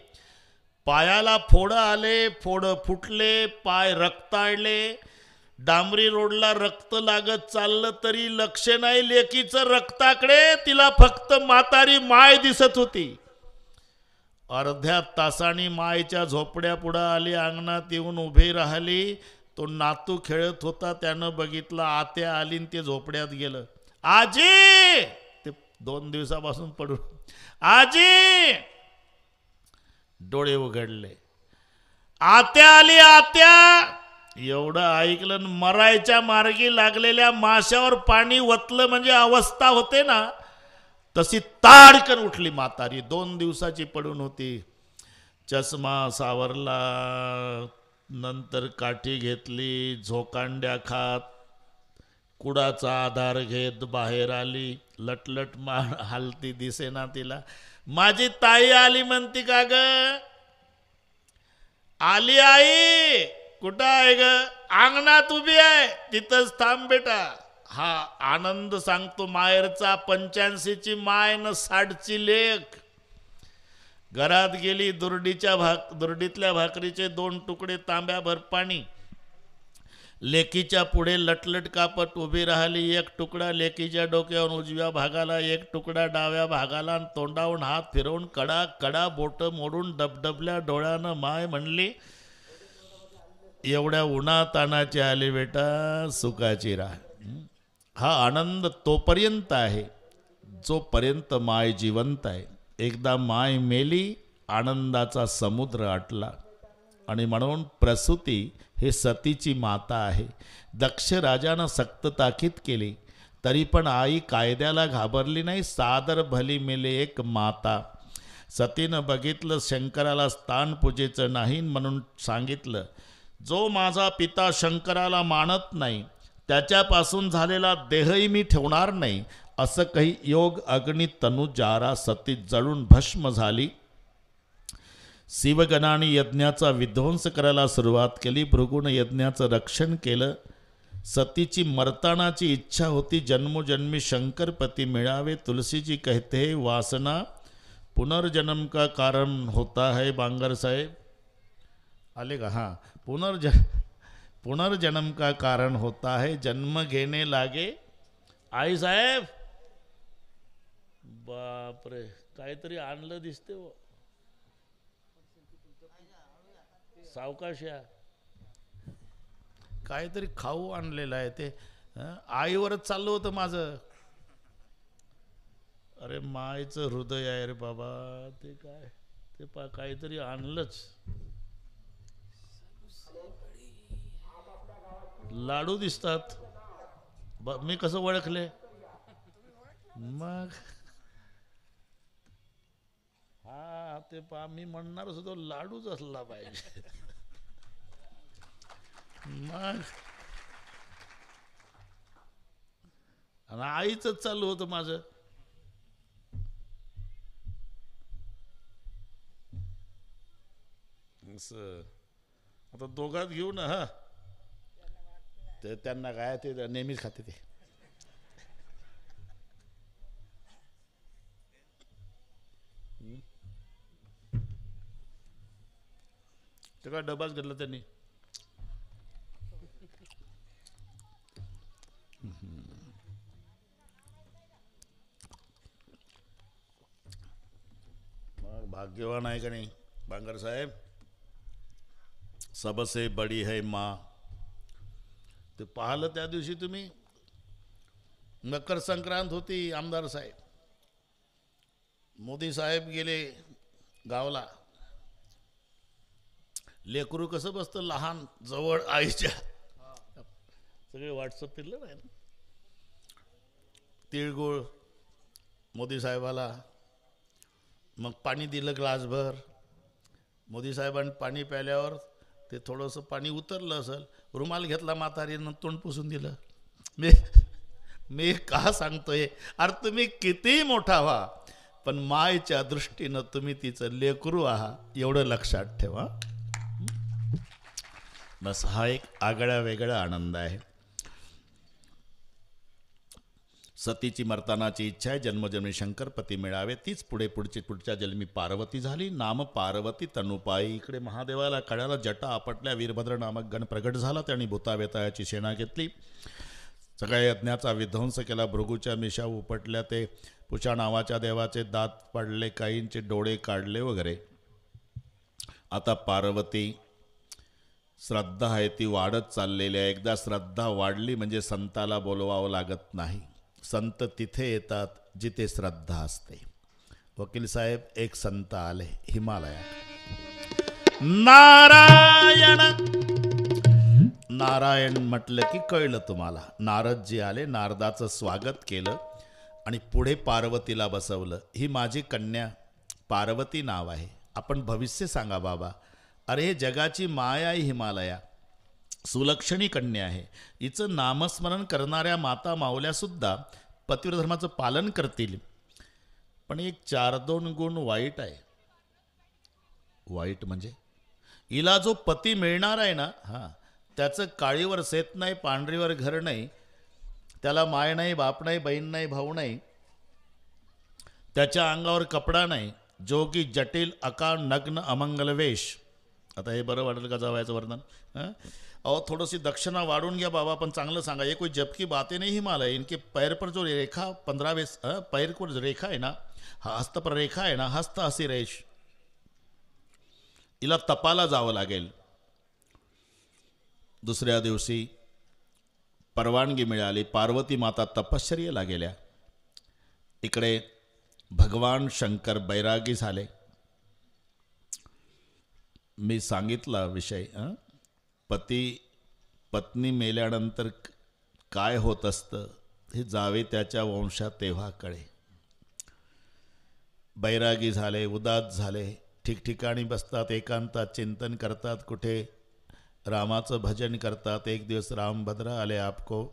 Speaker 1: पायाला फोडं आले, फोडं फुटले, पाय रक्ताळले, डांबरी रोडला रक्त लागत चाललं तरी लक्ष नाही लेकीचं रक्ताकडे. तिला फक्त म्हातारी माय दिसत होती. अर्ध्या तासाने मायच्या झोपड्या पुढं आली, अंगणात येऊन उभी राहिली. तो नातू खेळत होता, त्यानं बघितलं, आत्या आली आणि ते झोपड्यात गेलं. आजी, ते 2 दिवसापासून पडून, आजी, डोळे उघडले, आत्या आली, आत्या. एवढं ऐकलं, मरायच्या मार्गी लागलेल्या माशावर पाणी वतलं म्हणजे अवस्था होते ना, तशी ताडकन उठली म्हातारी. 2 दिवसाची पडून होती. चष्मा सावरला, नंतर काठी घेतली, झोकांड्या खात, कुडाचा आधार घेत बाहेर आली. लटलट हालती दिसेना तिला. माझी ताई आली म्हणती का ग? आली आई. कुठं आहे ग? अंगणात उभी आहे. तिथंच थांब बेटा. हा आनंद सांगतो माहेरचा. 85ची माय न 60ची लेक. घरात गेली. दुर्डीतल्या भाकरीचे 2 तुकडे, तांब्याभर पाणी. लेकीच्या पुढे लटलट कापट उभी राहिली. 1 तुकडा लेकीच्या डोक्यावर उजव्या भागाला, 1 तुकडा डाव्या भागाला. तोंडावून हात फिरवून कडा कडा बोट मोडून डबडबल्या डोळ्यानं माय म्हणली, एवढ्या उन्हातानाची आली बेटा, सुखाची राह. हा आनंद तोपर्यंत आहे जोपर्यंत माय जिवंत आहे. एकदा माय मेली, आनंदाचा समुद्र आटला. आणि म्हणून प्रसूती हे सतीची माता आहे. दक्ष राजानं सक्त ताकीद केली तरी पण आई कायद्याला घाबरली नाही. सादर भली मेले एक माता. सतीनं बघितलं शंकराला स्थान पूजेचं नाही म्हणून सांगितलं, जो माझा पिता शंकराला मानत नाही त्याच्यापासून झालेला देहही मी ठेवणार नाही. असं काही योग अग्नी तनु जारा सती जळून भस्म झाली. शिवगणाने यज्ञाचा विध्वंस करायला सुरुवात केली. भृगून यज्ञाचं रक्षण केलं. सतीची मरतानाची इच्छा होती जन्मोजन्मी शंकरपती मिळावे. तुलसी जी कहते हैं वासना पुनर्जन्म का कारण होता है. बांगर साहेब आले का? हां, पुनर्जन्म का कारण होता है. जन्म घेने लागे. आई साहेब, बापरे, काहीतरी आणलं दिसते हो. सावकाश या. काहीतरी खाऊ आणलेलं आहे ते. आईवरच चाललं होतं माझं. अरे मायचं हृदय आहे रे बाबा. ते काय ते काहीतरी आणलंच. लाडू दिसतात. मी कसं ओळखले मग? हा ते मी म्हणणार सुद्धा लाडूच असला पाहिजे. मग आणि आईच चालू होतं माझं. आता दोघात घेऊ ना. हा ते त्यांना काय ते नेहमीच खाते ते. ते काय डबाच घेतला त्यांनी. मग भाग्यवान आहे का नाही बांगर साहेब? सबसे बडी है माँ. ते पाहिलं त्या दिवशी तुम्ही. मकर संक्रांत होती. आमदार साहेब मोदी साहेब गेले गावला. लेकरू कसं बसतं लहान जवळ आईच्या. सगळे व्हॉट्सअप फिरलं नाही ना. तिळगुळ मोदी साहेबाला. मग पाणी दिलं ग्लासभर. मोदी साहेबांनी पाणी प्यायल्यावर ते थोडंसं पाणी उतरलं असेल. रुमाल घेतला म्हातारीनं तोंड पुसून दिलं. मी का सांगतोय? अरे तुम्ही किती मोठा व्हा पण मायच्या दृष्टीनं तुम्ही तिचं लेकरू आहात एवढं लक्षात ठेवा. बस हा एक आगळा वेगळा आनंद आहे. सतीची मरतानाची इच्छा आहे जन्मजन्मी शंकरपती मिळावे. तीच पुढच्या जन्मी पार्वती झाली. नाम पार्वती तनुपाई. इकडे महादेवाला कळ्याला जटा आपटल्या. वीरभद्र नामक गण प्रगट झाला. त्यांनी भूतावेताळाची सेना घेतली. सगळ्या यज्ञाचा विध्वंस केला. भृगूच्या मिशा उपटल्या. ते पुषा नावाच्या देवाचे दात पडले. काहींचे डोळे काढले वगैरे. आता पार्वती श्रद्धा आहे ती वाढत चाललेली आहे. एकदा श्रद्धा वाढली म्हणजे संताला बोलवावं लागत नाही. संत तिथे येतात जिथे श्रद्धा असते. वकील साहेब एक संत आले हिमालयात. नारायण नारायण म्हटलं की कळलं तुम्हाला. नारदजी आले. नारदाचं स्वागत केलं आणि पुढे पार्वतीला बसवलं. ही माझी कन्या पार्वती नाव आहे. आपण भविष्य सांगा बाबा. अरे हे जगाची माय आहे हिमालया. सुलक्षणी कन्या आहे. हिचं नामस्मरण करणाऱ्या माता माऊल्यासुद्धा पतिव्रत धर्माचं पालन करतील. पण एक 4-2 गुण वाईट आहे. वाईट म्हणजे हिला जो पती मिळणार आहे ना, हां, त्याचं काळीवर सेत नाही, पांढरीवर घर नाही, त्याला माय नाही, बाप नाही, बहीण नाही, भाऊ नाही, त्याच्या अंगावर कपडा नाही, जोगी जटिल अकाळ नग्न अमंगलवेश. आता हे बरं वाटेल का जावायचं वर्णन? अहो थोडीशी दक्षिणा वाढून घ्या बाबा, पण चांगलं सांगा. ये कोई जबकि बातें नहीं हिमालय. इनके पैर पर जो रेखा 15 पैर को रेखा है ना, हस्त पर रेखा आहे ना, हस्त हसी रेश. हिला तपाला जावं लागेल. दुसऱ्या दिवशी परवानगी मिळाली. पार्वती माता तपश्चर्येला गेल्या. इकडे भगवान शंकर बैरागी झाले. मी सांगितला विषय, पती पत्नी मेल्यानंतर काय होत असतं हे जावे त्याच्या वंशात तेव्हा कळे. बैरागी झाले, उदास झाले, ठिकठिकाणी बसतात, एकांतात चिंतन करतात, कुठे रामाचं भजन करतात. एक दिवस रामभद्र आले, आपको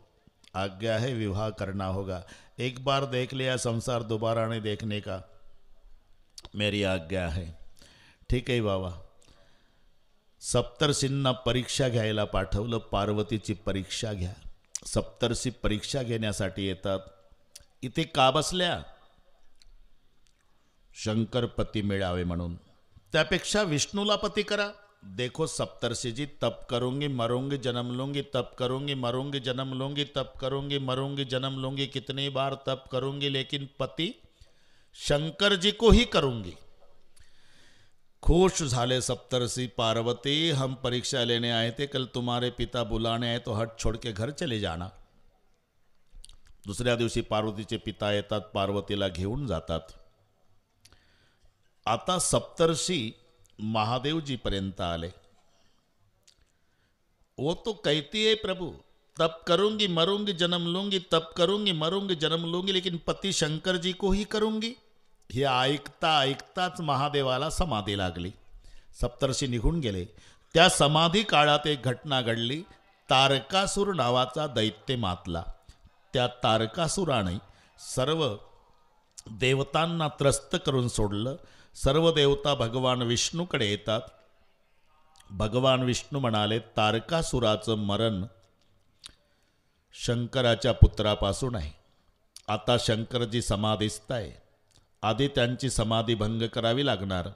Speaker 1: आज्ञा है विवाह करना होगा. एक बार देख लिया संसार, दोबारा नहीं देखने का, मेरी आज्ञा है. ठीक आहे बाबा. सप्तर्षींना परीक्षा घ्यायला पाठवलं. पार्वतीची परीक्षा घ्या. सप्तर्षी परीक्षा घेण्यासाठी येतात. इथे का बसल्या? शंकर पती मिळावे म्हणून. त्यापेक्षा विष्णूला पती करा. देखो सप्तर्षि जी, तप करूंगी मरूंगी जन्म लूंगी, तप करूंगी मरूंगी जन्म लूंगी, तप करूंगी मरूंगी जन्म लूंगी, कितनी बार तप करूंगी लेकिन पति शंकर जी को ही करूंगी. खुश झाले सप्तर्षि. पार्वती, हम परीक्षा लेने आए थे, कल तुम्हारे पिता बुलाने आए तो हट छोड़ के घर चले जाना. दुसऱ्या दिवशी पार्वतीचे पिता येतात, पार्वतीला घेऊन जातात. आता सप्तर्षि महादेवजी पर्यंत आले. वो तो कहती है प्रभु, तप करूंगी मरूंगी जन्म लूंगी, तप करूंगी मरूंगी जन्म लूंगी, लेकिन पति शंकर जी को ही करूंगी. हे ऐकता ऐकताच महादेवाला समाधी लागली. सप्तर्षी निघून गेले. त्या समाधी काळात एक घटना घडली. तारकासूर नावाचा दैत्य मातला. त्या तारकासुराने सर्व देवतांना त्रस्त करून सोडलं. सर्व देवता भगवान विष्णूकडे येतात. भगवान विष्णू म्हणाले, तारकासुराचं मरण शंकराच्या पुत्रापासून आहे. आता शंकरजी समाधीस्थ आहे. आधी त्यांची समाधी भंग करावी लागणार,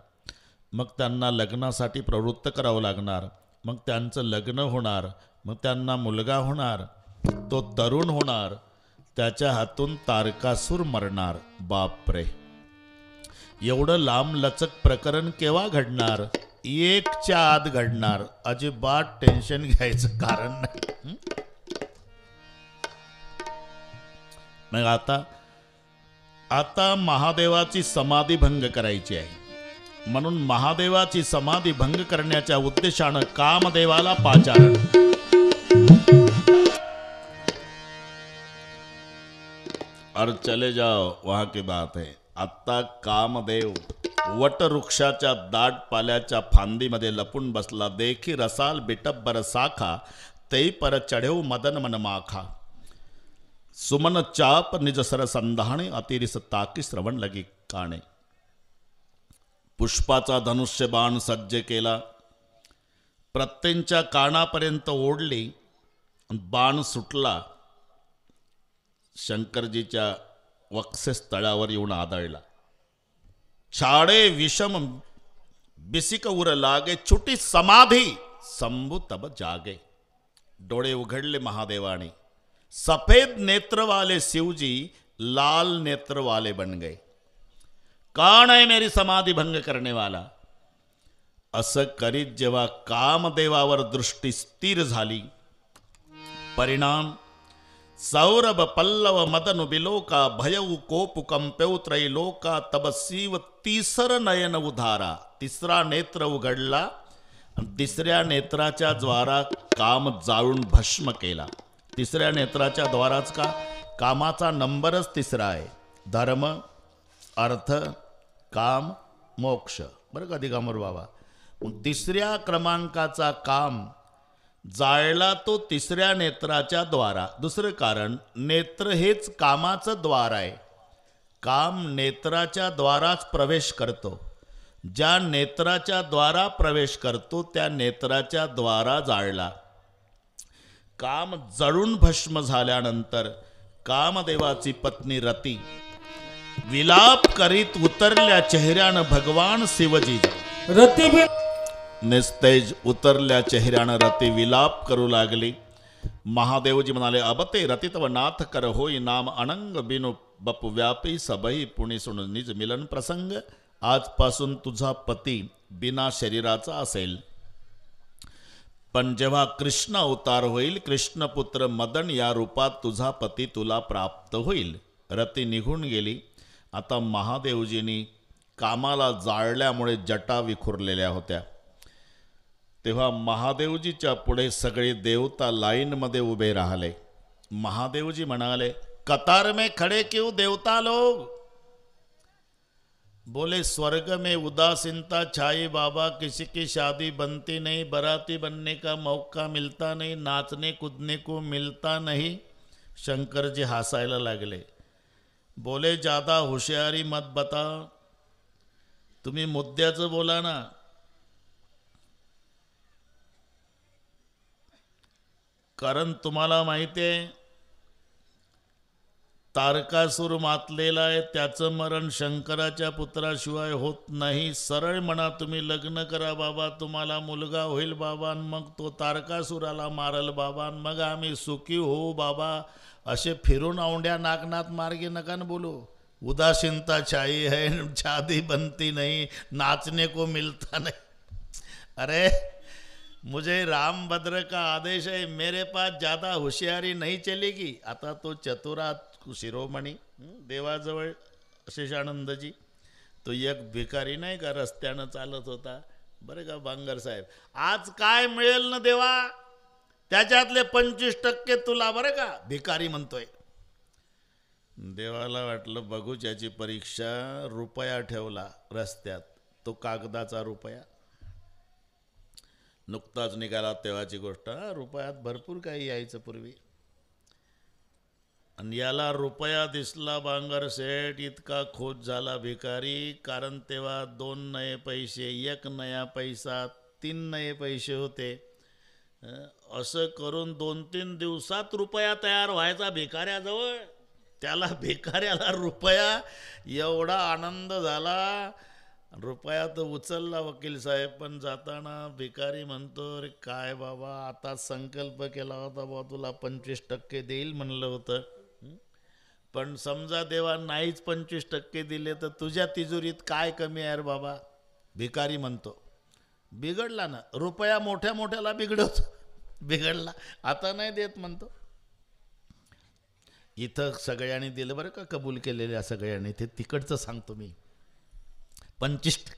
Speaker 1: मग त्यांना लग्नासाठी प्रवृत्त करावं लागणार, मग त्यांचं लग्न होणार, मग त्यांना मुलगा होणार, तो तरुण होणार, त्याच्या हातून तारकासूर मरणार. बापरे, एवढं लांब लचक प्रकरण केव्हा घडणार? एकच्या आत घडणार. अजिबात टेन्शन घ्यायचं कारण नाही. मग आता महादेवाची समाधी भंग करायची आहे. म्हणून महादेवाची समाधी भंग करण्याच्या उद्देशानं कामदेवाला पाचारण. और चले जाओ वहां की बात है. आता कामदेव वटवृक्षाच्या दाट पाल्याच्या फांदीमध्ये लपून बसला. देखी रसाल बिटब्बर साखा, तेई पर चढेव मदन मन माखा. सुमन चाप निज सर संधाणे, अतिरिस ताकी श्रवण लगी काणे. पुष्पाचा धनुष्य बाण सज्ज केला. प्रत्येंच्या कानापर्यंत ओढली. बाण सुटला. शंकरजीच्या वक्षस्थळावर येऊन आदळला. छाडे विषम बिसिक उर लागे, छुटी समाधी संभू तब जागे. डोळे उघडले महादेवाने. सफेद नेत्र वाले शिवजी लाल नेत्र वाले बन गए. कौन है मेरी समाधी भंग करने वाला? असं करीत जेव्हा कामदेवावर दृष्टी स्थिर झाली, परिणाम सौरभ पल्लव मदन बिलोका, भयऊ कोप कंप्यौ त्रैलोका, तब शिव तिसर नयन उधारा. तिसरा नेत्र उघडला. तिसऱ्या नेत्राच्या द्वारा काम जाळून भस्म केला. तिसऱ्या नेत्राच्या द्वाराच का? कामाचा नंबरच तिसरा आहे. धर्म, अर्थ, काम, मोक्ष. बरं का दिगंबर बाबा? तिसऱ्या क्रमांकाचा काम जाळला तो तिसऱ्या नेत्राच्या द्वारा. दुसरं कारण, नेत्र हेच कामाचं द्वार आहे. काम नेत्राच्या द्वाराच प्रवेश करतो. ज्या नेत्राच्या द्वारा प्रवेश करतो त्या नेत्राच्या द्वारा जाळला. काम जळून भस्म झाल्यानंतर कामदेवाची पत्नी रती विलाप करीत उतरल्या चेहऱ्यानं भगवान शिवजी.
Speaker 2: रती
Speaker 1: निस्तेज उतरल्या चेहऱ्यानं रती विलाप करू लागली. महादेवजी म्हणाले, अबते रती तव नाथ कर होई नाम, अनंग बिनु बप व्यापी सबही पुणी सुन निज मिलन प्रसंग. आजपासून तुझा पती बिना शरीराचा असेल. पण जेव्हा कृष्ण अवतार होईल, कृष्णपुत्र मदन या रूपात तुझा पती तुला प्राप्त होईल. रती निघून गेली. आता महादेवजींनी कामाला जाळल्यामुळे जटा विखुरलेल्या होत्या. तेव्हा महादेवजीच्या पुढे सगळे देवता लाईनमध्ये उभे राहिले. महादेवजी म्हणाले, कतार में खड़े क्यों देवता लोग? बोले, स्वर्ग में उदासीनता छाई बाबा, किसी की शादी बनती नहीं, बराती बनने का मौका मिलता नहीं, नाचने कूदने को मिलता नहीं. शंकर जी हसायला लागले. बोले, ज़्यादा होशियारी मत बता, तुम्ही मुद्द्याचं बोला ना. कारण तुम्हाला माहिती आहे, तारकासूर मातलेला आहे, त्याचं मरण शंकराच्या पुत्राशिवाय होत नाही. सरळ म्हणा, तुम्ही लग्न करा बाबा, तुम्हाला मुलगा होईल बाबा, मग तो तारकासुराला मारल बाबा, मग आम्ही सुखी होऊ बाबा. असे फिरून औंड्या नाकनात मार्गे नका न बोलू. उदासीनता छाई है, शादी बनती नहीं, नाचने को मिलता नहीं. अरे मुझे रामभद्र का आदेश है, मेरे पास ज़्यादा होशियारी नहीं चलेगी. आता तो चतुरा शिरोमणी देवाजवळ शेषानंदजी, तो एक भिकारी नाही का रस्त्यानं चालत होता, बरं का बांगर साहेब, आज काय मिळेल ना देवा, त्याच्यातले 25% तुला, बरं का, भिकारी म्हणतोय. देवाला वाटलं बघू ज्याची परीक्षा. रुपया ठेवला रस्त्यात, तो कागदाचा रुपया, नुकताच निघाला तेव्हाची गोष्ट. रुपयात भरपूर काही यायचं पूर्वी. आणि याला रुपया दिसला बांगर सेठ, इतका खोच झाला भिकारी. कारण तेव्हा 2 नये पैसे, 1 नया पैसा, 3 नये पैसे होते. असं करून 2-3 दिवसात रुपया तयार व्हायचा भिकाऱ्याजवळ. त्याला भिकाऱ्याला रुपया, एवढा आनंद झाला. रुपया तर उचलला वकील साहेब, पण जाताना भिकारी म्हणतो, रे काय बाबा, आता संकल्प केला होता बा तुला 25% देईल म्हणलं होतं, पण समजा देवा नाहीच 25% दिले तर तुझ्या तिजोरीत काय कमी आहे रे बाबा. भिकारी म्हणतो. बिघडला ना, रुपया मोठ्या मोठ्याला बिघडवतो. बिघडला, आता नाही देत म्हणतो. इथं सगळ्यांनी दिलं बरं का, कबूल केलेल्या सगळ्यांनी. ते तिकडचं सांगतो मी. 25%.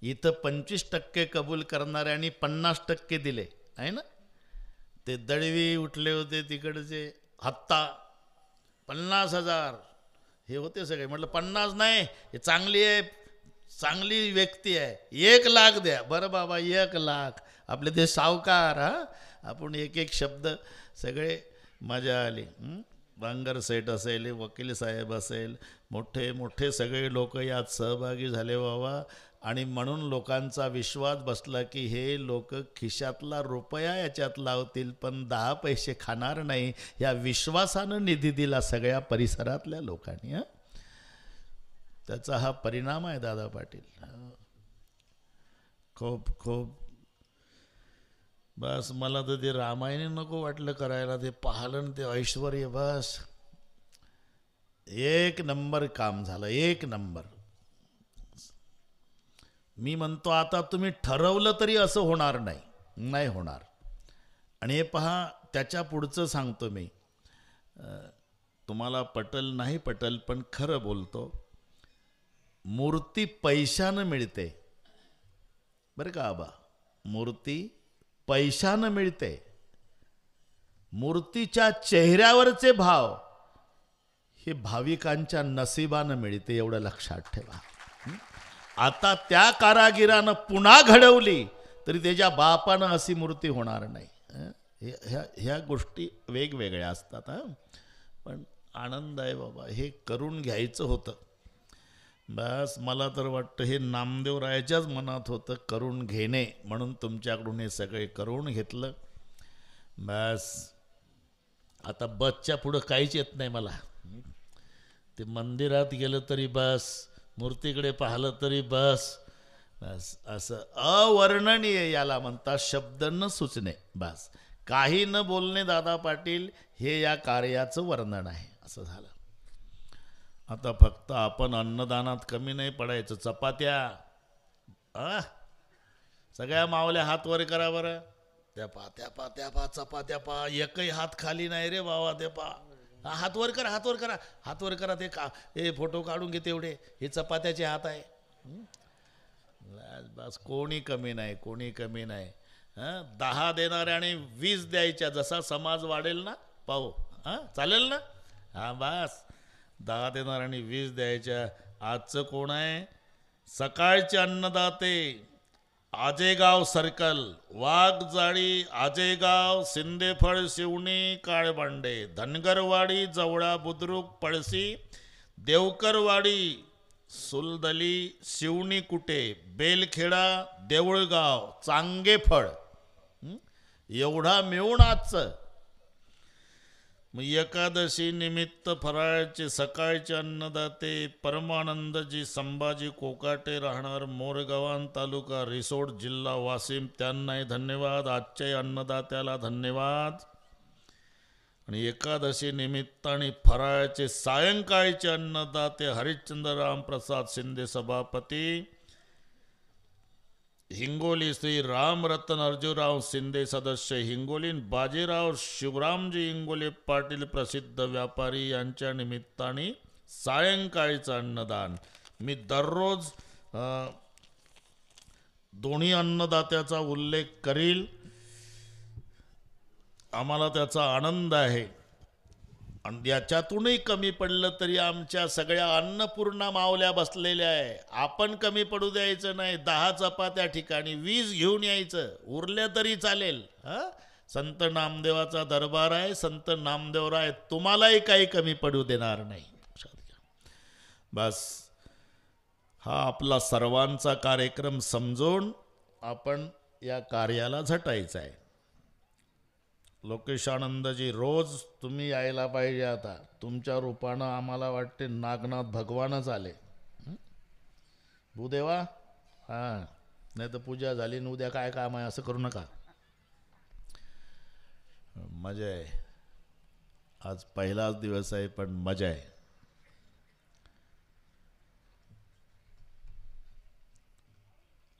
Speaker 1: इथं 25% कबूल करणाऱ्यांनी 50% दिले आहे ना. ते दळवी उठले होते तिकडचे, हत्ता 50,000 हे होते सगळे. म्हटलं 50 नाही, हे चांगली आहे, चांगली व्यक्ती आहे, 1 लाख द्या. बरं बाबा 1 लाख. आपले ते सावकार. आपण एक एक शब्द सगळे. मजा आली. बांगर सेठ असेल, वकील साहेब असेल, मोठे मोठे सगळे लोक यात सहभागी झाले बाबा. आणि म्हणून लोकांचा विश्वास बसला की हे लोक खिशातला रुपया याच्यात लावतील, पण 10 पैसे खाणार नाही. या विश्वासानं निधी दिला सगळ्या परिसरातल्या लोकांनी. त्याचा हा परिणाम आहे दादा पाटील. खूप खूप. बस मला तर ते रामायण नको वाटलं करायला. ते पाहलं ते ऐश्वर्य, बस 1 नंबर काम झालं, 1 नंबर. मी म्हणतो आता तुम्ही ठरवलं तरी असं होणार नाही, नाही होणार. आणि हे पहा, त्याच्या पुढचं सांगतो मी, तुम्हाला पटल नाही पटल पण खरं बोलतो. मूर्ती पैशानं मिळते बरं का आबा. मूर्ती पैशानं मिळते. मूर्तीच्या चेहऱ्यावरचे भाव हे भाविकांच्या नशिबानं मिळते, एवढं लक्षात ठेवा. आता त्या कारागिरानं पुन्हा घडवली तरी त्याच्या बापानं अशी मूर्ती होणार नाही. ह्या गोष्टी वेगवेगळ्या असतात. पण आनंद आहे बाबा, हे करून घ्यायचं होतं. बस मला तर वाटतं हे नामदेवरायाच्याच मनात होतं करून घेणे, म्हणून तुमच्याकडून हे सगळे करून घेतलं. बस आता बसच्या पुढं काहीच येत नाही मला. ते मंदिरात गेलं तरी बस, मूर्तीकडे पाहिलं तरी बस. बस असं अवर्णनीय याला म्हणतात, शब्द न सुचणे. बस काही न बोलणे दादा पाटील, हे या कार्याचं वर्णन आहे. असं झालं. आता फक्त आपण अन्नदानात कमी नाही पडायचं. चपात्या सगळ्या मावल्या हात वर करा बरं. त्या पा चपात्या पा एकही हात खाली नाही रे बाबा ते पा हात वर करा हात वर करा ते का हे फोटो काढून घे तेवढे हे चपात्याचे हात आहे बस कोणी कमी नाही हां 10 देणाऱ्या आणि 20 द्यायच्या जसा समाज वाढेल ना पाहू हां चालेल ना हां बस 10 देणाऱ्या आणि 20 द्यायच्या आजचं कोण आहे सकाळचे अन्नदाते आजेगाव सर्कल वाघजाळी आजेगाव सिंदेफळ शिवणी काळबांडे धनगरवाडी जवळा बुद्रुक पळसी देवकरवाडी सुलदली शिवणी कुटे बेलखेडा देऊळगाव चांगेफळ एवढा मिळून आजचं मग एकादशी निमित्त फराळाचे सकाळचे अन्नदाते परमानंदजी संभाजी कोकाटे राहणार मोरगावान तालुका रिसोड जिल्हा वाशिम त्यांनाही धन्यवाद आजच्याही अन्नदात्याला धन्यवाद आणि एकादशी निमित्ताने फराळाचे सायंकाळचे अन्नदाते हरिश्चंद्र रामप्रसाद शिंदे सभापती हिंगोली श्री रामरत्न अर्जुराव शिंदे सदस्य हिंगोली बाजीराव शिवरामजी हिंगोली पाटील प्रसिद्ध व्यापारी यांच्या निमित्ताने सायंकाळीचं अन्नदान मी दररोज दोन्ही अन्नदात्याचा उल्लेख करील आम्हाला त्याचा आनंद आहे आणि याच्यातूनही कमी पडलं तरी आमच्या सगळ्या अन्नपूर्णा मावल्या बसलेल्या आहे आपण कमी पडू द्यायचं नाही 10 चपात्या ठिकाणी 20 घेऊन यायचं उरल्या तरी चालेल हां संत नामदेवाचा दरबार आहे संत नामदेवराय तुम्हालाही काही कमी पडू देणार नाही बस हा आपला सर्वांचा कार्यक्रम समजून आपण या कार्याला झटायचं आहे लोकेशानंदजी रोज तुम्ही यायला पाहिजे आता तुमच्या रूपानं आम्हाला वाटते नागनाथ भगवानच आले भूदेवा हां नाही तर पूजा झाली न उद्या काय काम आहे असं करू नका मजा आहे आज पहिलाच दिवस आहे पण मजा आहे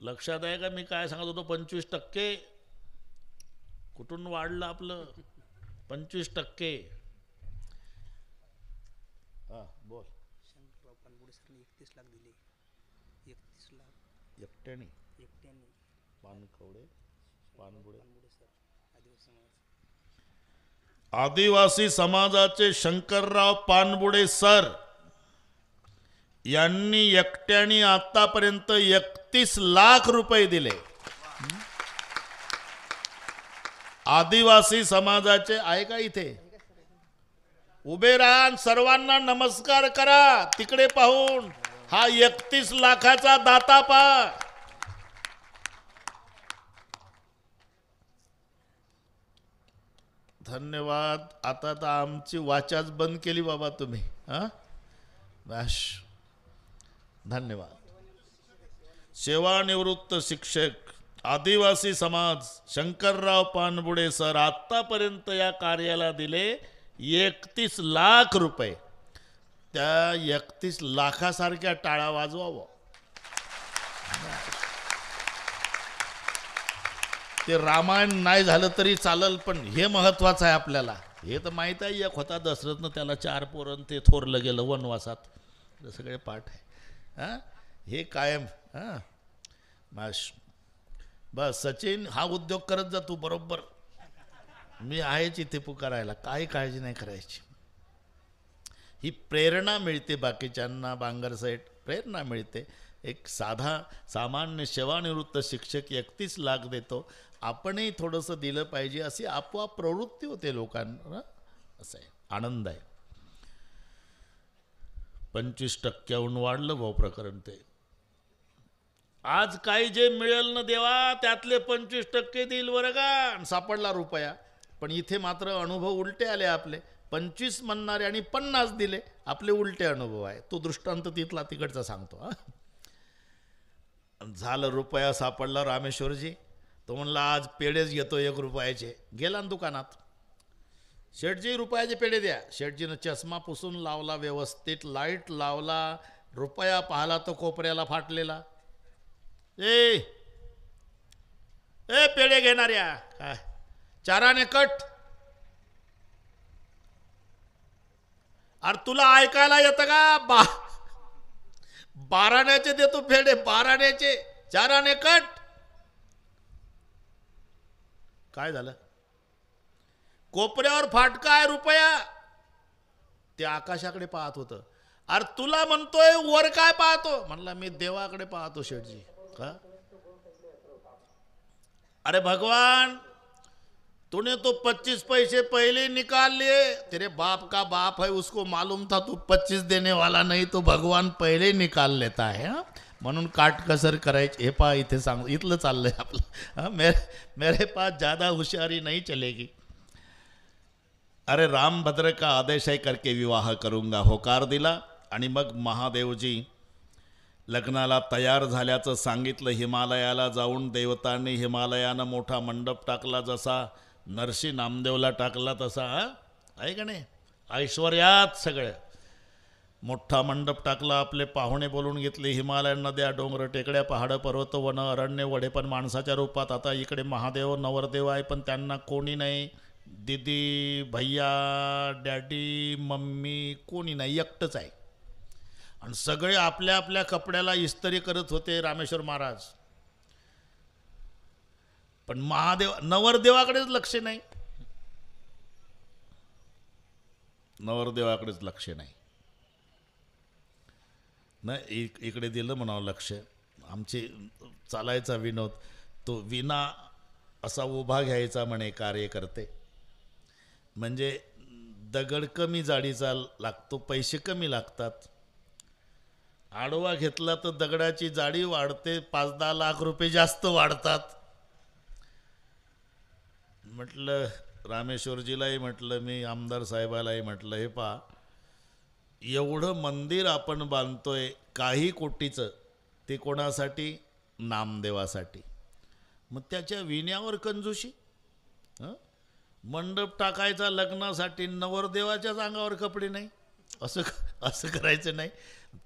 Speaker 1: लक्षात आहे का मी काय सांगत होतो 25% कुठून वाढलं आपलं 25% हां बोल
Speaker 4: शंकरराव पानबुडे सरने 31 लाख दिले 31 लाख
Speaker 1: एकट्याने
Speaker 4: पानबुडे सर
Speaker 1: आदिवासी समाजाचे शंकरराव पानबुडे सर यांनी एकट्याने आतापर्यंत 31 लाख रुपये दिले आदिवासी समाजाचे आहे का इथे उभे राहा सर्वांना नमस्कार करा तिकडे पाहून हा 31 लाखाचा दाता पा धन्यवाद आता तर आमची वाचाच बंद केली बाबा तुम्ही हां बस धन्यवाद सेवानिवृत्त शिक्षक आदिवासी समाज शंकरराव पानबुडे सर आत्तापर्यंत या कार्याला दिले 31 लाख रुपये त्या 31 लाखासारख्या टाळा वाजवावं ते रामायण नाही झालं तरी चालल पण हे महत्वाचं आहे आपल्याला हे तर माहीत आहे एक होता दशरथनं त्याला 4 पोरं ते थोरलं गेलं वनवासात हे सगळे पाठ आहे हां हे कायम हां बस सचिन हा उद्योग करत जा तू बरोबर मी आहेच इथे पुकारायला काही काळजी नाही करायची ही प्रेरणा मिळते बाकीच्यांना बांगरसेठ प्रेरणा मिळते एक साधा सामान्य सेवानिवृत्त शिक्षक 31 लाख देतो आपणही थोडंसं दिलं पाहिजे अशी आपोआप प्रवृत्ती होते लोकांना असं आहे आनंद आहे 25% वाढलं भाऊ प्रकरण ते आज काही जे मिळेल ना देवा त्यातले 25% देईल बरं का सापडला रुपया पण इथे मात्र अनुभव उलटे आले आपले 25 म्हणणारे आणि 50 दिले आपले उलटे अनुभव आहे तो दृष्टांत तिथला तिकडचा सांगतो हा झालं रुपया सापडला रामेश्वरजी तो म्हणला आज पेढेच घेतो 1 रुपयाचे गेला ना दुकानात शेठजी रुपयाचे पेढे द्या शेठजीनं चष्मा पुसून लावला व्यवस्थित लाईट लावला रुपया पाहिला तो कोपऱ्याला फाटलेला ए ए पेढे घेणाऱ्या काय चाराने कट. अरे तुला ऐकायला येतं का? बाराण्याचे देतो पेढे, बाराण्याचे चाराने कट. काय झालं? कोपऱ्यावर फाटका आहे रुपया. ते आकाशाकडे पाहत होतं. अरे तुला म्हणतोय वर काय पाहतो? म्हणला मी देवाकडे पाहतो शेठजी. का? अरे भगवान तूने तो 25 पैसे पहले निकाल लिए. तेरे बाप का बाप है, उसको मालूम था तू 25 देने वाला नहीं, तो भगवान पहिले निकाल लेता है. म्हणून काटकसर करायची. हे पा इथे सांग, इथलं चाललंय आपलं. मेरे पास ज्यादा होशियारी नहीं चलेगी. अरे रामभद्र का आदेश है करके विवाह करूंगा होकार दिला. आणि मग महादेवजी लग्नाला तयार झाल्याचं सांगितलं. हिमालयाला जाऊन देवतांनी हिमालयानं मोठा मंडप टाकला, जसा नरसी नामदेवला टाकला तसा. आहे का नाही? ऐश्वर्यात सगळं मोठा मंडप टाकला. आपले पाहुणे बोलून घेतले. हिमालय नद्या, डोंगर, टेकड्या, पहाडं, पर्वत, वन, अरण्य, वडे पण माणसाच्या रूपात. आता इकडे महादेव नवरदेव आहे, पण त्यांना कोणी नाही. दीदी, भैया, डॅडी, मम्मी कोणी नाही, एकटंच आहे. आणि सगळे आपल्या आपल्या कपड्याला इस्त्री करत होते रामेश्वर महाराज. पण महादेव नवरदेवाकडेच लक्ष नाही. नवरदेवाकडेच लक्ष नाही. नाही इकडे दिलं म्हणावं लक्ष. आमची चालायचा विनोद तो विना असा उभा घ्यायचा म्हणे कार्यकर्ते. म्हणजे दगड कमी जाडीचा लागतो, पैसे कमी लागतात. आडवा घेतला तर दगडाची जाडी वाढते, 5-10 लाख रुपये जास्त वाढतात. म्हटलं रामेश्वरजीलाही म्हटलं, मी आमदार साहेबालाही म्हटलं, हे पा एवढं मंदिर आपण बांधतोय काही कोटीचं, ते कोणासाठी? नामदेवासाठी. मग त्याच्या विण्यावर कंजूशी. मंडप टाकायचा लग्नासाठी, नवरदेवाच्याच अंगावर कपडे नाही. असं करायचं नाही.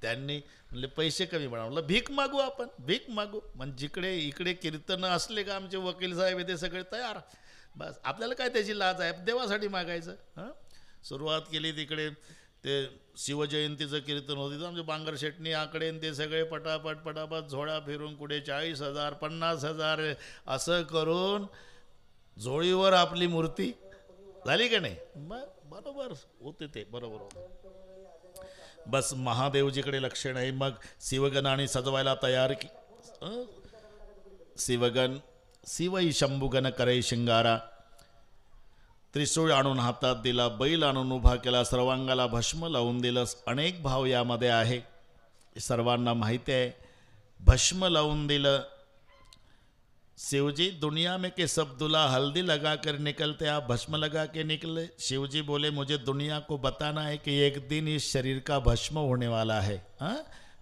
Speaker 1: त्यांनी म्हणले पैसे कमी म्हणलं भीक मागू आपण, भीक मागू. म्हणजे जिकडे इकडे कीर्तन असले का आमचे वकील साहेब ते सगळे तयार. बस आपल्याला काय त्याची लाज आहे, देवासाठी मागायचं. सुरुवात केली तिकडे. ते शिवजयंतीचं कीर्तन होतं, आमचे बांगर शेटणी आकडे ते सगळे पटापट झोळा फिरून कुठे 40,000 50,000 असं करून झोळीवर आपली मूर्ती झाली का नाही. बरोबर होते ते, बरोबर होते. बस महादेवजीकडे लक्ष नाही. मग शिवगणाने सजवायला तयार की. शिवगण शिवई शंभुगण करे शिंगारा. त्रिशूळ आणून हातात दिला, बैल आणून उभा केला, सर्वांगाला भस्म लावून दिलं. अनेक भाव यामध्ये आहे, सर्वांना माहिती आहे. भस्म लावून दिलं. शिवजी दुनिया में के सब दूल्हा हल्दी लगा कर निकलते, आप भस्म लगा के निकले. शिवजी बोले मुझे दुनिया को बताना है कि एक दिन इस शरीर का भस्म होने वाला है.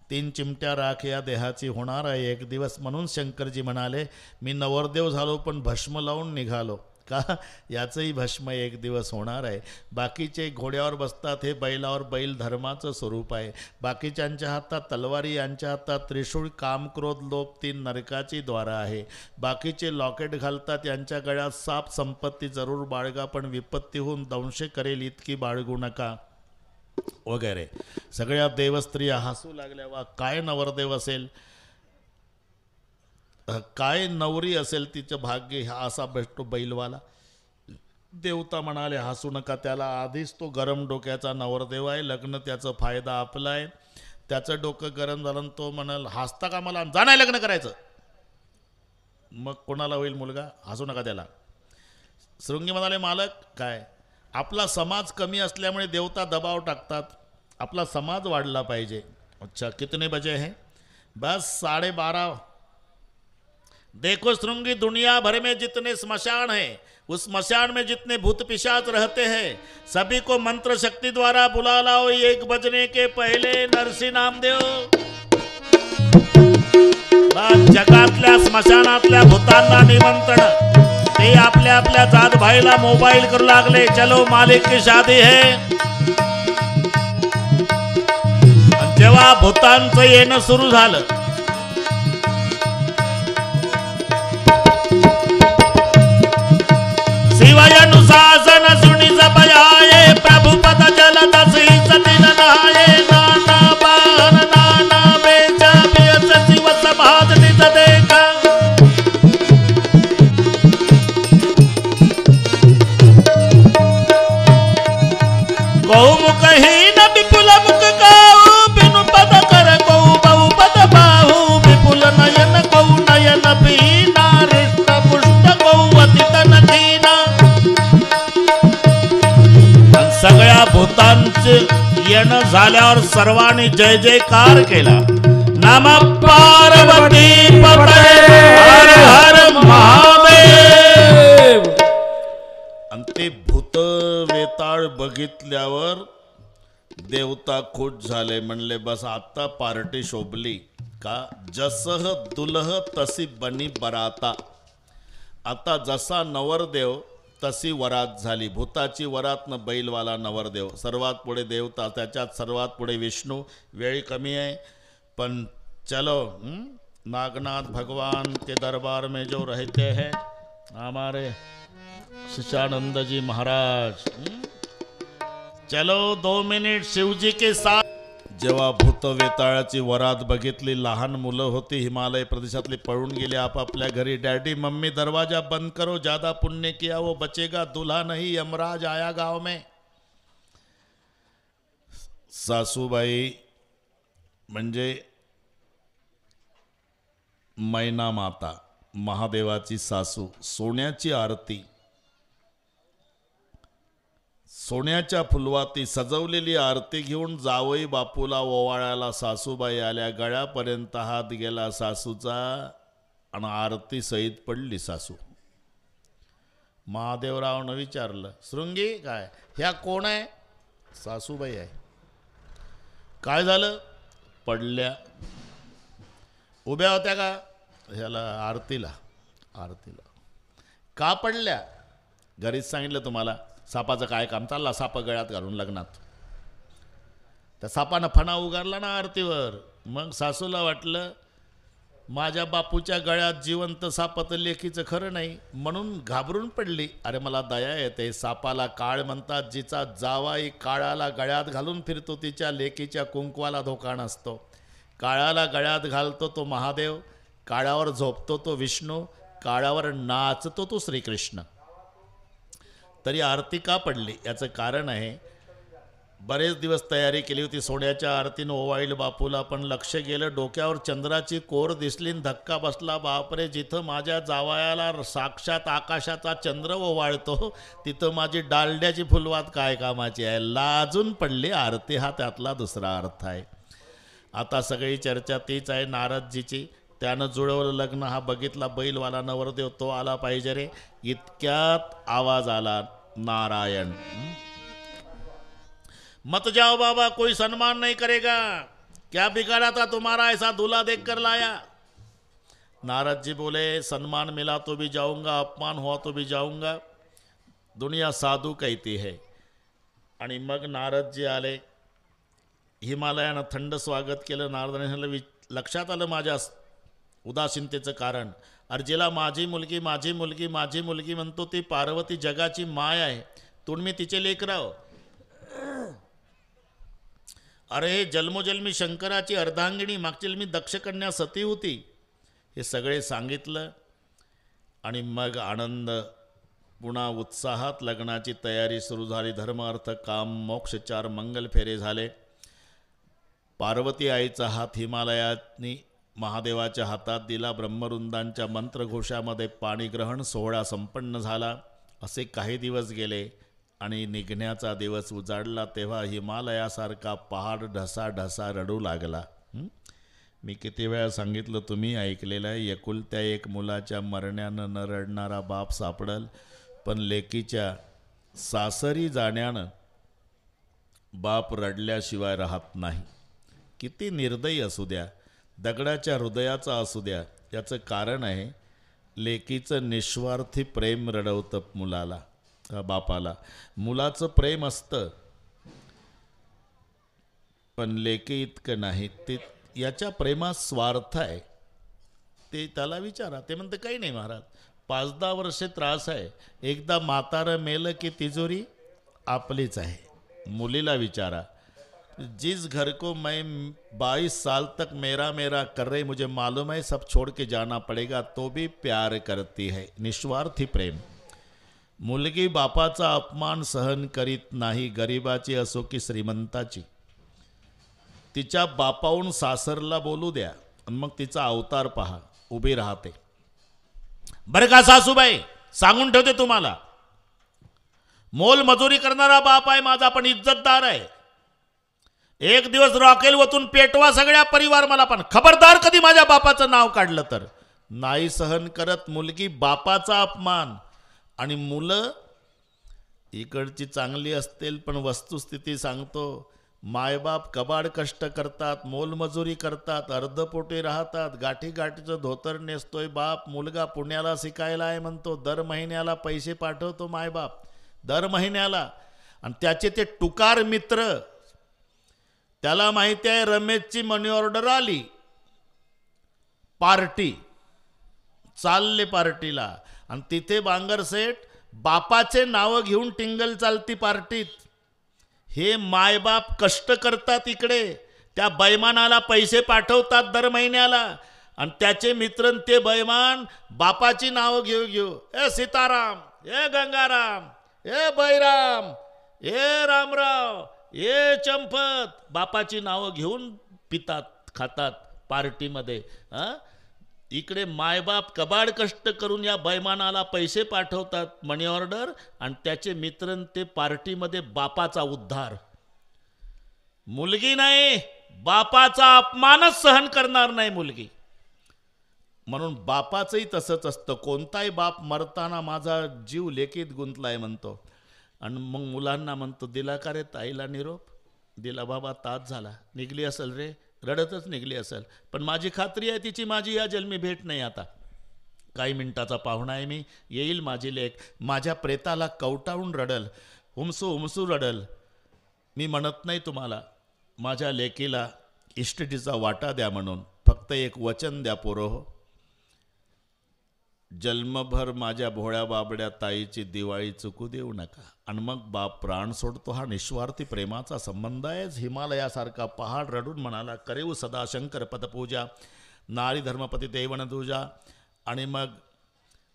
Speaker 1: 3 चिमट्या राख या देहाची होणार आहे एक दिवस. म्हणून शंकरजी म्हणाले मी नवरदेव झालो पण भस्म लावून निघालो. का? याचंही भस्म एक दिवस होणार आहे. बाकीचे घोड्यावर बसतात, हे बैलावर. बैल धर्माचं स्वरूप आहे. बाकीच्यांच्या हातात तलवारी, यांच्या हातात त्रिशूळ. काम क्रोध लोभ 3 नरकाची द्वारं आहे. बाकीचे लॉकेट घालतात, यांच्या गळ्यात साप. संपत्ती जरूर बाळगा, पण विपत्तीहून दंश करेल इतकी बाळगू नका, वगैरे. सगळ्या देवस्त्रिया हसू लागल्या. वा काय नवरदेव असेल, काय नवरी असेल, तिचं भाग्य हा असा भेटतो बैलवाला. देवता म्हणाले हसू नका, त्याला आधीच तो गरम डोक्याचा नवरदेव आहे. लग्न त्याचा फायदा आपला आहे. त्याचं डोकं गरम झालं, तो म्हणाल हसता का मला, जा नाही लग्न करायचं. मग कोणाला होईल मुलगा? हसू नका त्याला. शृंगी म्हणाले मालक काय, आपला समाज कमी असल्यामुळे देवता दबाव टाकतात, आपला समाज वाढला पाहिजे. अच्छा कितने बजे हैं? बस 12:30. देखो श्रृंगी, दुनिया भर में जितने स्मशान हैं, उस स्मशान में जितने भूत पिशाच रहते हैं, सभी को मंत्र शक्ति द्वारा बुला लाओ 1 बजने के पहले. नरसी नामदेव जगातल्या स्मशानातल्या भूतांना निमंत्रण. ते आपल्या आपल्या जात भाईला मोबाईल करू लागले, चलो मालिक की शादी है. जेव्हा भूतांचं येणं सुरू झालं, अनुशासन सुनि सब आए प्रभु पद जल दस ही सतिन नहाए नाना बान नाना बेचा बेस शिव समाज निज देखा गौ कहीन विपुल मुख गाऊ बिनु पद कर गौ बहु पद बाहु विपुल नयन गौ नयन बीना हृष्ट पुष्ट गौ अति तन दीना सगळ्या भूतांचे येण झाल्यावर सर्वांनी जय जयकार केला नम पार्वती पते हर हर महादेव आणि ते भूत वेताळ बघितल्यावर देवता खुश झाले म्हणले बस आता पार्टी शोभली का जसह दुलह तशी बनी बराता आता जसा नवरदेव तशी वरात झाली भूताची वरात न बैलवाला नवरदेव सर्वात पुढे देवता त्याच्यात सर्वात पुढे विष्णू वेळ कमी आहे पण चलो नागनाथ भगवान के दरबार में जो रहते हैं हमारे शिष्यानंद जी महाराज चलो 2 मिनिट शिवजी के साथ जेव्हा भूत वेताळाची वरात बघितली लहान मुलं होती हिमालय प्रदेशातली पळून गेले आपापल्या घरी डॅडी मम्मी दरवाजा बंद करो ज्यादा पुण्य किया वो बचेगा दूल्हा नहीं यमराज आया गांव में सासूबाई म्हणजे मैना माता महादेवाची सासू सोन्याची आरती सोन्याच्या फुलवाती सजवलेली आरती घेऊन जावई बापूला ओवाळायला सासूबाई आल्या गळ्यापर्यंत हात गेला सासूचा आणि आरती सहित पडली सासू महादेवरावनं विचारलं शृंगी काय ह्या कोण आहे सासूबाई आहे काय झालं पडल्या उभ्या होत्या का ह्याला आरतीला का पडल्या घरीच सांगितलं तुम्हाला सापाचं काय काम चालला साप गळ्यात घालून लग्नात त्या सापानं फणा उगारला ना आरतीवर मग सासूला वाटलं माझ्या बापूच्या गळ्यात जिवंत साप तर लेकीचं खरं नाही म्हणून घाबरून पडली अरे मला दया येते सापाला काळ म्हणतात जिचा जावाई काळाला गळ्यात घालून फिरतो तिच्या लेकीच्या कुंकवाला धोका नसतो काळाला गळ्यात घालतो तो महादेव काळावर झोपतो तो विष्णू काळावर नाचतो तो श्रीकृष्ण तरी आरती का पडली याचं कारण आहे बरेच दिवस तयारी केली होती सोन्याच्या आरतीनं ओवाळील बापूला पण लक्ष गेलं डोक्यावर चंद्राची कोर दिसली धक्का बसला बापरे जिथं माझ्या जावयाला साक्षात आकाशाचा चंद्र ओवाळतो तिथं माझी डालड्याची फुलवात काय कामाची आहे लाजून पडली आरती हा त्यातला दुसरा अर्थ आहे आता सगळी चर्चा तीच आहे नारदजीची त्यानं जुळवलं लग्न हा बघितला बैलवाला नवरदेव तो आला पाहिजे रे इतक्यात आवाज आला नारायण मत जाओ बाबा कोई सम्मान नहीं करेगा क्या बिगाड़ा था तुम्हारा ऐसा दूल्हा देख कर लाया नारद जी बोले सम्मान मिला तो भी जाऊंगा अपमान हुआ तो भी जाऊंगा दुनिया साधू कहती है आणि मग नारद जी आले हिमालयानं थंड स्वागत केलं नारदाने लक्षात आलं माझ्या उदासीनतेचं कारण अर्जेला माझी मुलगी माझी मुलगी माझी मुलगी म्हणतो ती पार्वती जगाची माय आहे तुम्ही तिचे लेकराव अरे जन्मोजन्मी शंकराची अर्धांगिणी मागची मी दक्षकन्या सती होती हे सगळे सांगितलं आणि मग आनंद पुन्हा उत्साहात लग्नाची तयारी सुरू झाली धर्म अर्थ काम मोक्ष 4 मंगल फेरे झाले पार्वती आईचा हात हिमालयातनी महादेवाच्या हातात दिला ब्रह्मरुंदांच्या मंत्रघोषामध्ये पाणीग्रहण सोहळा संपन्न झाला असे काही दिवस गेले आणि निघण्याचा दिवस उजाडला तेव्हा हिमालयासारखा पहाड ढसा ढसा रडू लागला मी किती वेळा सांगितलं तुम्ही ऐकलेलं आहे एकुलत्या एक मुलाच्या मरण्यानं न रडणारा बाप सापडल पण लेकीच्या सासरी जाण्यानं बाप रडल्याशिवाय राहत नाही किती निर्दयी असू द्या दगडाच्या हृदयाचा असू द्या याचं कारण आहे लेकीचं निस्वार्थी प्रेम रडवतं मुलाला बापाला मुलाचं प्रेम असतं पण लेकी इतकं नाही ते याच्या प्रेमात स्वार्थ आहे ते त्याला विचारा ते म्हणते काही नाही महाराज 5-10 वर्षे त्रास आहे. एकदा म्हातारं मेलं की तिजोरी आपलीच आहे. मुलीला विचारा, जिस घर को मैं 22 साल तक मेरा मेरा कर रही, मुझे मालूम है सब छोड़ के जाना पड़ेगा, तो भी प्यार करती है. निस्वार्थी प्रेम. मुलगी बापाचा अपमान सहन करीत नाही, गरिबाची असो की श्रीमंताची. तिच्या बापाहून सासरला बोलू द्या, मग तिचा अवतार पहा, उभी राहते. बरं का सासूबाई, सांगून ठेवते तुम्हाला, मोल मजुरी करणारा बाप आहे माझा, पण इज्जतदार आहे. एक दिवस रॉकेल वतून पेटवा सगळ्या परिवार मला, पण खबरदार कधी माझ्या बापाचं नाव काढलं तर. नाही सहन करत मुलगी बापाचा अपमान. आणि मुलं इकडची चांगली असतील, पण वस्तुस्थिती सांगतो, मायबाप कबाड कष्ट करतात, मोलमजुरी करतात, अर्धपोटी राहतात, गाठी गाठीचं धोतर नेसतोय बाप. मुलगा पुण्याला शिकायला आहे म्हणतो, दर महिन्याला पैसे पाठवतो मायबाप, दर महिन्याला. आणि त्याचे ते टुकार मित्र, त्याला माहिती आहे रमेशची मनी ऑर्डर आली, पार्टी, चालले पार्टीला. आणि तिथे बांगर सेठ बापाचे नावं घेऊन टिंगल चालती पार्टीत. हे मायबाप कष्ट करतात इकडे, त्या बैमानाला पैसे पाठवतात दर महिन्याला, आणि त्याचे मित्र ते बैमान बापाची नावं घेऊ, ए सीताराम, ए गंगाराम, ए बैराम, ए रामराव, ए चंपत, बापाची नावं घेऊन पितात, खातात पार्टीमध्ये. इकडे मायबाप कबाड कष्ट करून या बैमानाला पैसे पाठवतात, मनी ऑर्डर, आणि त्याचे मित्र ते पार्टीमध्ये बापाचा उद्धार. मुलगी नाही, बापाचा अपमानच सहन करणार नाही मुलगी. म्हणून बापाचंही तसंच असतं. कोणताही बाप मरताना माझा जीव लेकीत गुंतलाय म्हणतो, आणि मग मुलांना म्हणतो, दिला का रे ताईला निरोप? दिला बाबा, तास झाला. निघली असेल रे, रडतच निघली असेल, पण माझी खात्री आहे तिची माझी या जन्मी भेट नाही. आता काही मिनिटाचा पाहुणा आहे मी, येईल माझी लेक, माझ्या प्रेताला कवटाळून रडल, हुमसू हुमसू रडल. मी म्हणत नाही तुम्हाला माझ्या लेकीला इष्टिटीचा वाटा द्या म्हणून, फक्त एक वचन द्या पोरो, जन्मभर माझ्या भोळ्या बाबड्या ताईची दिवाळी चुकू देऊ नका. आणि मग बाप प्राण सोडतो. हा निस्वार्थी प्रेमाचा संबंध आहे. हिमालयासारखा पहाड रडून म्हणाला, करेऊ सदा शंकर पदपूजा, नारी धर्मपती देवन तुझा. आणि मग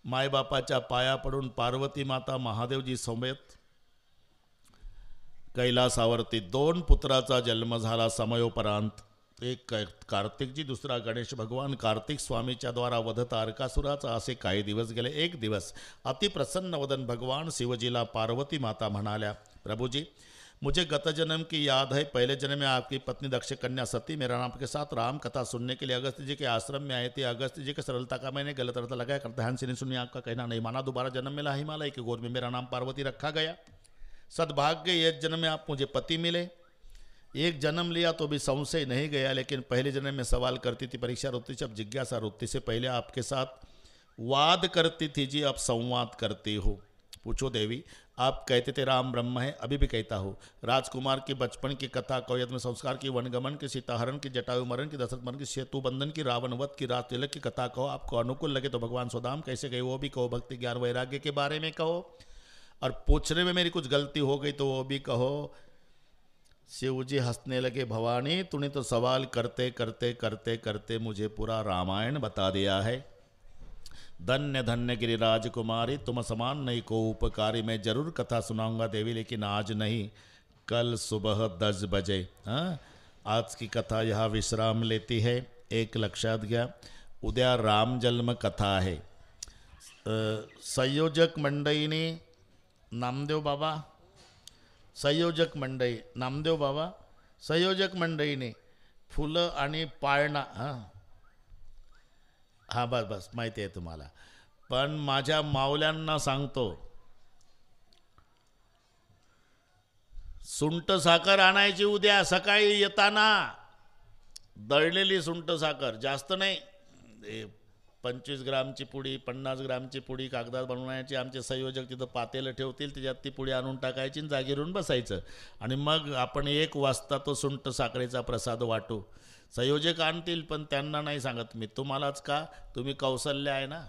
Speaker 1: मायबापाच्या पाया पडून पार्वती माता महादेवजी समेत कैलासावरती 2 पुत्राचा जन्म झाला समयोपरांत. एक कार्तिकजी, दुसरा गणेश भगवान. कार्तिक स्वामीच्या द्वारा वध तारकासुराचा. असे काही दिवस गेले. एक दिवस अतिप्रसन्न वदन भगवान शिवजीला पार्वती माता म्हणाल्या, प्रभुजी मुझे गत जन्म की याद है, पहले जन्म में आपकी पत्नी दक्ष कन्या सती मेरा नाम के साथ राम कथा सुनने के लिए अगस्त जी के आश्रम में आए थे. अगस्त जी की सरलता का मैंने गलत अर्थ लगाया, ध्यान से नहीं सुनिए, आपका कहना नहीं माना. दोबारा जन्म मिला, हिमालय की गोद में मेरा नाम पार्वती रखा गया. सद्भाग्य एक जन्म में आप मुझे पति मिले. एक जन्म लिया तो भी संशय नहीं गया, लेकिन पहले जन्म में सवाल करती थी, परीक्षा रोती थी, अब जिज्ञासा रोती. से पहले आपके साथ वाद करती थी जी, अब संवाद करती हो. पूछो देवी, आप कहते थे राम ब्रह्म है, अभी भी कहता हूँ. राजकुमार की बचपन की कथा, कौयत में संस्कार की, वनगमन की, सीताहरण की, जटायु मरण की, दशरथ मरण की, सेतु बंधन की, रावण वध की, राज तिलक की कथा कहो. आपको अनुकूल लगे तो भगवान सुदाम कैसे गए वो भी कहो. भक्ति ज्ञान वैराग्य के बारे में कहो. और पूछने में मेरी कुछ गलती हो गई तो वो भी कहो. शिवजी हंसने लगे, भवानी तूने तो सवाल करते करते करते करते मुझे पूरा रामायण बता दिया है. धन्य धन्य गिरिराज कुमारी, तुम समान नहीं को उपकारी. मैं जरूर कथा सुनाऊंगा देवी, लेकिन आज नहीं, कल सुबह 10 बजे. हाँ, आज की कथा यहाँ विश्राम लेती है. एक लक्षात घ्या, उद्या राम जन्म कथा आहे. संयोजक मंडळीने नामदेव बाबा, संयोजक मंडळी नामदेव बाबा, संयोजक मंडळीने फुलं आणि पाळणा. हां हां, बस बस माहिती आहे तुम्हाला. पण माझ्या मावल्यांना सांगतो, सुंठ साखर आणायची उद्या सकाळी येताना. दळलेली सुंठ साखर, जास्त नाही, 25 ग्रामची पुडी, 50 ग्रामची पुडी कागदात बनवण्याची. आमचे संयोजक तिथं पातेलं ठेवतील, त्याच्यात ती पुडी आणून टाकायची आणि जागेरून बसायचं. आणि मग आपण 1 वाजता तो सुंठ साखरेचा प्रसाद वाटू. संयोजक आणतील, पण त्यांना नाही सांगत मी, तुम्हालाच. का? तुम्ही कौशल्य आहे ना,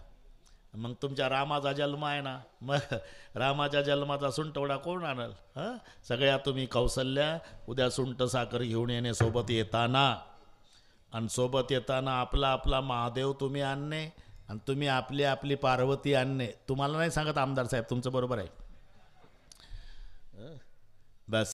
Speaker 1: मग तुमच्या रामाचा जन्म आहे ना, मग रामाच्या जन्माचा सुंटवडा कोण आणल? हां, सगळ्या तुम्ही कौशल्या उद्या सुंट साखर घेऊन येणे सोबत येताना, आणि सोबत येताना आपला आपला महादेव तुम्ही आणणे, आणि तुम्ही आपली आपली पार्वती आणणे. तुम्हाला नाही सांगत आमदार साहेब, तुमचं बरोबर आहे. बस